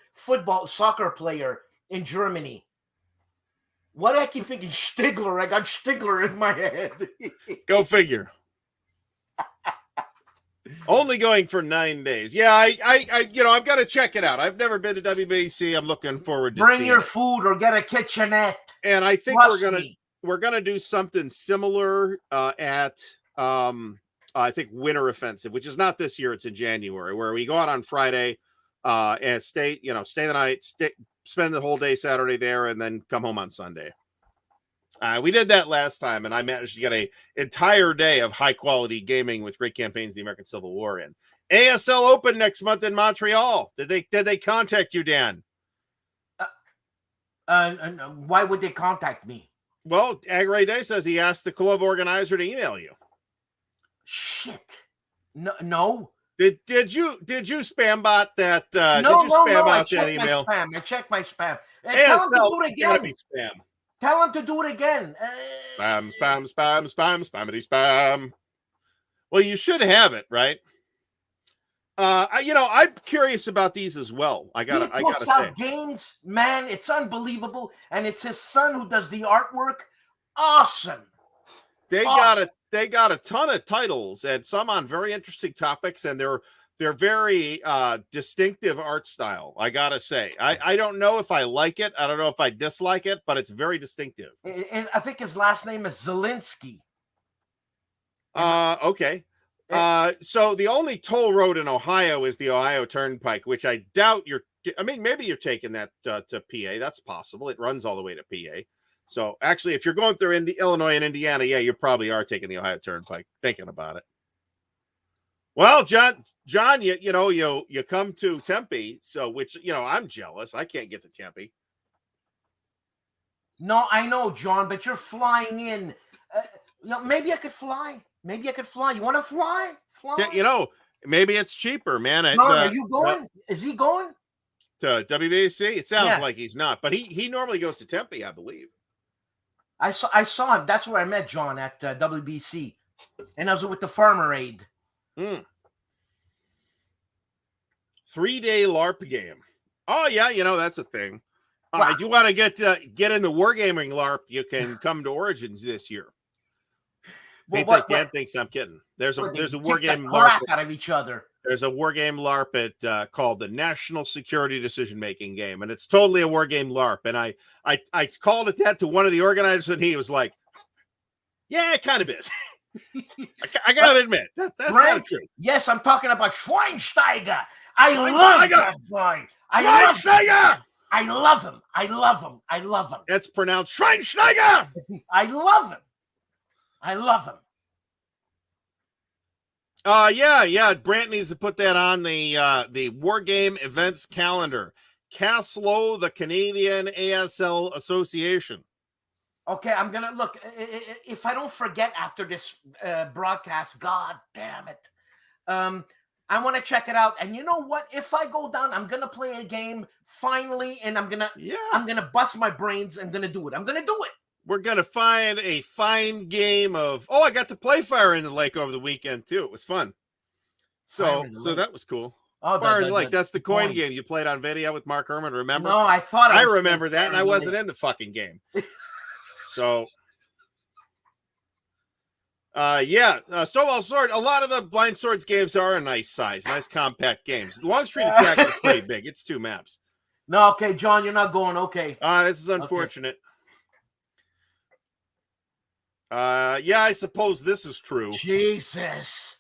soccer player in Germany? What I keep thinking Stigler. I got Stigler in my head. Go figure. Only going for 9 days. Yeah, I've got to check it out. I've never been to WBC. I'm looking forward to Bring seeing your it. food or get a kitchenette. And I think we're gonna do something similar at I think Winter Offensive, which is not this year. It's in January, where we go out on Friday and stay the night, spend the whole day Saturday there, and then come home on Sunday. We did that last time, and I managed to get an entire day of high quality gaming with great campaigns of the American Civil War in. ASL Open next month in Montreal. Did they contact you, Dan? Why would they contact me? Well, Agray Day says he asked the club organizer to email you. Shit. No. Did you spam bot that? No, did you spam I bot that email? I checked my spam. Tell Tell him to do it again. Be spam. Tell him to do it again. Spam. Well, you should have it, right? I'm curious about these as well. I gotta say, games, man, it's unbelievable, and it's his son who does the artwork. Awesome. They got a ton of titles and some on very interesting topics, and they're very distinctive art style. I gotta say, I don't know if I like it. I don't know if I dislike it, but it's very distinctive. And I think his last name is Zelinsky. Okay. So the only toll road in Ohio is the Ohio Turnpike, which I doubt maybe you're taking that to PA. That's possible. It runs all the way to PA. So actually, if you're going through Illinois and Indiana, yeah, you probably are taking the Ohio Turnpike, thinking about it. Well, John, you come to Tempe, so which, I'm jealous. I can't get to Tempe. No, I know, John, but you're flying in. Maybe I could fly. You want to fly? Maybe it's cheaper, man. Are you going? Is he going to WBC? It sounds like he's not, but he normally goes to Tempe, I believe. I saw him. That's where I met John at WBC, and I was with the Farmer Aid. 3-day LARP game. Oh yeah, that's a thing. If you want to get in the wargaming LARP, you can come to Origins this year. Dan thinks I'm kidding. There's a war game LARP out of each other. There's a war game LARP at called the National Security Decision Making Game, and it's totally a war game LARP. And I called it that to one of the organizers, and he was like, "Yeah, it kind of is." I gotta admit that's kind of true. Yes, I'm talking about Schweinsteiger. I love that guy. Schweinsteiger. I love him. It's pronounced Schweinsteiger. I love him. Yeah. Brant needs to put that on the War Game events calendar. CASLO, the Canadian ASL Association. Okay, I'm gonna look. If I don't forget after this broadcast, God damn it, I want to check it out. And you know what? If I go down, I'm gonna play a game finally, and I'm gonna bust my brains. I'm gonna do it. We're going to find a fine game of... Oh, I got to play Fire in the Lake over the weekend, too. It was fun. So that was cool. Oh, Fire in the Lake. That's the coin game you played on video with Mark Herman, remember? No, I thought I remember that, and I wasn't in the fucking game. So... Stonewall Sword. A lot of the Blind Swords games are a nice size, nice compact games. Long Street Attack is pretty big. It's 2 maps. No, okay, John, you're not going. Okay. This is unfortunate. Yeah, I suppose this is true. Jesus.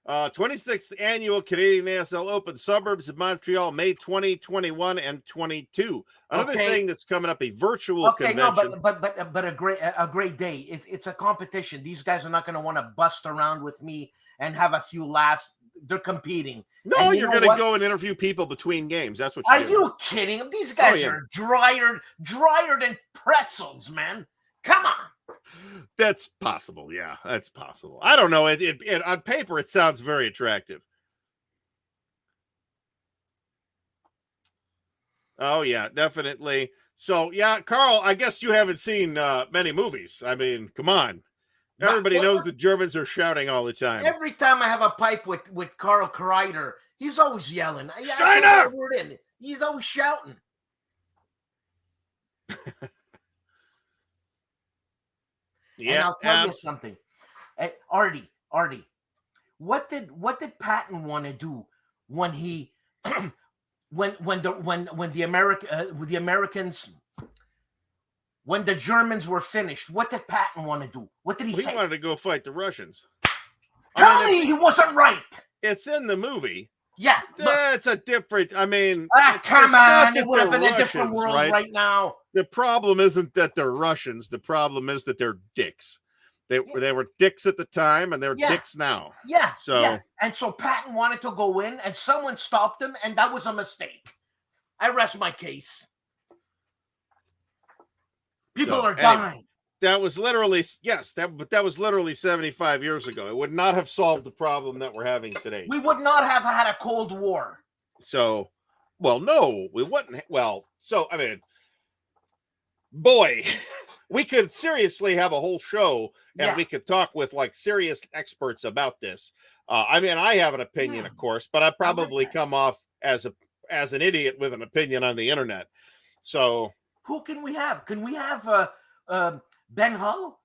26th annual Canadian ASL Open Suburbs of Montreal, May 2021 and 22. Another thing that's coming up, a virtual convention. No, but a great day. It's a competition. These guys are not going to want to bust around with me and have a few laughs. they're competing. No, And you're going to go and interview people between games. That's what you're doing. Are you kidding? These guys are drier than pretzels, man. Come on. That's possible. Yeah, that's possible. I don't know. It on paper, it sounds very attractive. Oh, yeah, definitely. So, yeah, Carl, I guess you haven't seen many movies. I mean, come on. Everybody knows the Germans are shouting all the time. Every time I have a pipe with Carl Kreider, he's always yelling. Steiner! He's always shouting. Yeah, and I'll tell you something. Artie, what did Patton want to do when he when the Americans when the Germans were finished? What did Patton want to do? What did he say? He wanted to go fight the Russians. Tell me he wasn't right. It's in the movie. Yeah, that's a different. I mean, come on, it would have been a different world right now. The problem isn't that they're Russians. The problem is that they're dicks. They were dicks at the time, and they're dicks now. Yeah. So and so Patton wanted to go in, and someone stopped him, and that was a mistake. I rest my case. People are dying. That was literally that was literally 75 years ago. It would not have solved the problem that we're having today. We would not have had a Cold War. So, well, no, we wouldn't. Well, so I mean, boy, we could seriously have a whole show, and we could talk with like serious experts about this. I mean, I have an opinion, of course, but I probably come off as an idiot with an opinion on the internet. So, who can we have? Can we have Ben Hull?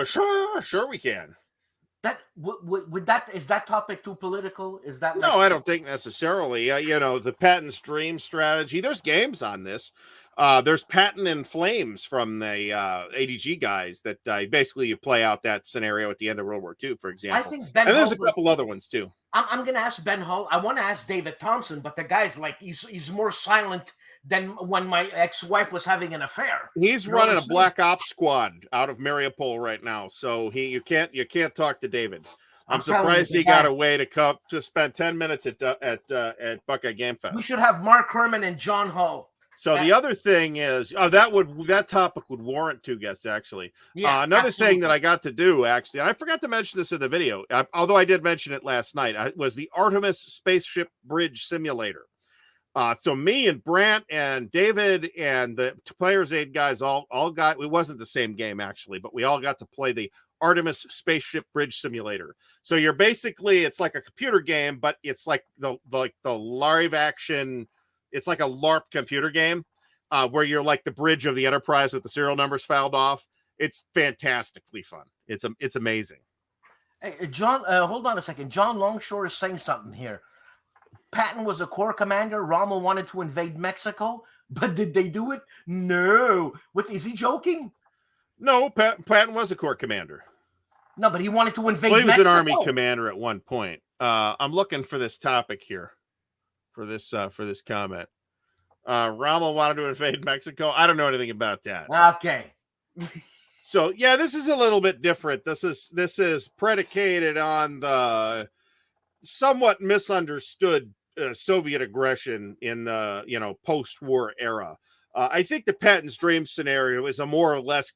Sure we can. That would that is that topic too political? Is that no? I don't think necessarily. The Patton's Dream strategy. There's games on this. There's Patton and Flames from the ADG guys that basically you play out that scenario at the end of World War II, for example. I think Ben and there's Hull a couple other ones too. I'm going to ask Ben Hull. I want to ask David Thompson, but the guy's like he's more silent than when my ex-wife was having an affair. He's running a Black Ops squad out of Mariupol right now, so you can't talk to David. I'm surprised he got away to spend 10 minutes at Buckeye Game Fest. We should have Mark Herman and John Hull. So the other thing is, that topic would warrant two guests, actually. Yeah, another thing that I got to do, actually, and I forgot to mention this in the video, although I did mention it last night, was the Artemis Spaceship Bridge Simulator. So me and Brant and David and the Players Aid guys all got, it wasn't the same game, actually, but we all got to play the Artemis Spaceship Bridge Simulator. So you're basically, it's like a computer game, but it's like the live action. It's like a LARP computer game where you're like the bridge of the Enterprise with the serial numbers filed off. It's fantastically fun. It's amazing. Hey, John, hold on a second. John Longshore is saying something here. Patton was a corps commander. Rommel wanted to invade Mexico, but did they do it? No. Is he joking? No, Patton was a corps commander. No, but he wanted to invade Mexico. He was Mexico. an army commander at one point. I'm looking for this topic here. For this comment, Rommel wanted to invade Mexico. I don't know anything about that. Okay. So yeah, this is a little bit different. This is predicated on the somewhat misunderstood Soviet aggression in the post-war era. I think the Patton's Dream scenario is a more or less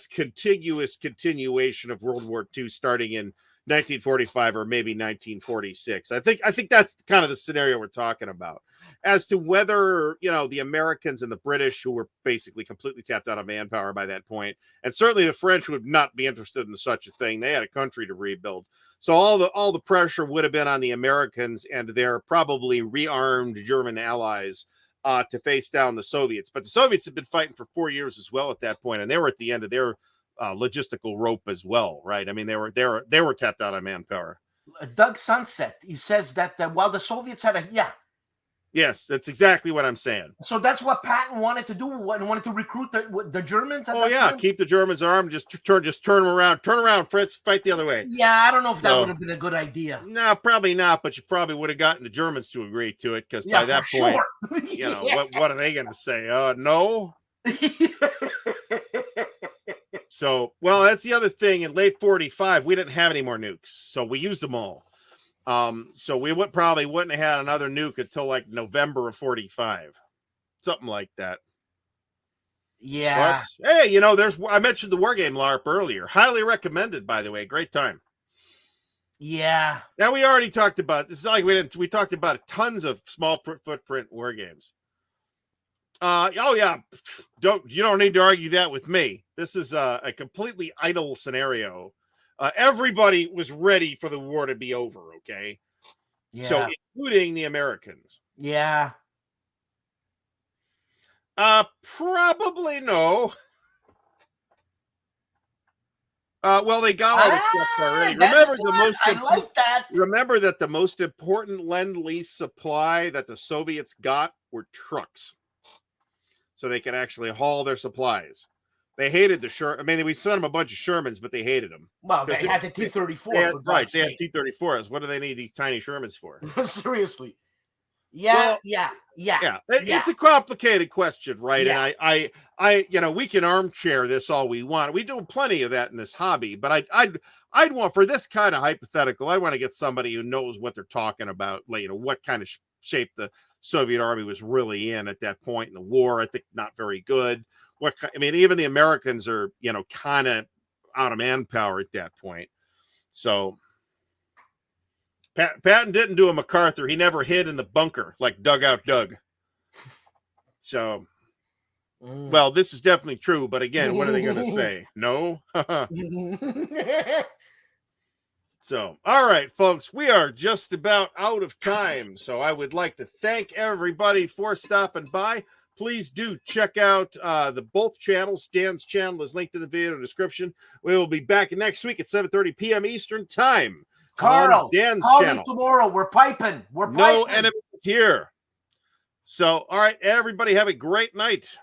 contiguous continuation of World War II, starting in 1945 or maybe 1946. I think that's kind of the scenario we're talking about. As to whether, the Americans and the British, who were basically completely tapped out of manpower by that point, and certainly the French would not be interested in such a thing. They had a country to rebuild. So all the pressure would have been on the Americans and their probably rearmed German allies to face down the Soviets. But the Soviets had been fighting for 4 years as well at that point, and they were at the end of their logistical rope as well, right? I mean, they were tapped out on manpower. Doug Sunset, he says that while the Soviets had yes, that's exactly what I'm saying. So that's what Patton wanted to do. Wanted to recruit the Germans. Time? Keep the Germans armed. Just turn them around. Turn around, Fritz. Fight the other way. Yeah, I don't know if that would have been a good idea. No, probably not. But you probably would have gotten the Germans to agree to it, because by that point, what are they going to say? No. So, well, that's the other thing. In late 45, we didn't have any more nukes, so we used them all. So we probably wouldn't have had another nuke until like November of 45, something like that. Yeah. But, hey, you know, I mentioned the Wargame LARP earlier. Highly recommended, by the way. Great time. Yeah. Now we already talked about this. Is like we talked about tons of small footprint war games. Oh yeah, you don't need to argue that with me. This is a completely idle scenario. Everybody was ready for the war to be over. Okay, Yeah. so including the Americans. Yeah. Probably no. Well, they got all the stuff already. Remember that the most important Lend-Lease supply that the Soviets got were trucks, so they could actually haul their supplies. They hated the Sherman. I mean, we sent them a bunch of Shermans, but they hated them. Well, they had the T-34. Right, they had T-34s. What do they need these tiny Shermans for? Seriously. Yeah, well, yeah. It's a complicated question, right? Yeah. And I, you know, we can armchair this all we want. We do plenty of that in this hobby, but I'd want, for this kind of hypothetical, I want to get somebody who knows what they're talking about. Like, you know, what kind of shape the Soviet army was really in at that point in the war. I think not very good. I mean, even the Americans are, you know, kind of out of manpower at that point. So Patton didn't do a MacArthur. He never hid in the bunker like Dugout Doug. So, well, this is definitely true. But again, what are they going to say? No? So, all right, folks, we are just about out of time. So I would like to thank everybody for stopping by. Please do check out the both channels. Dan's channel is linked in the video description. We will be back next week at 7:30 p.m. Eastern time. Carl, Dan's call channel. Me tomorrow. We're piping. No enemies here. So, all right, everybody have a great night.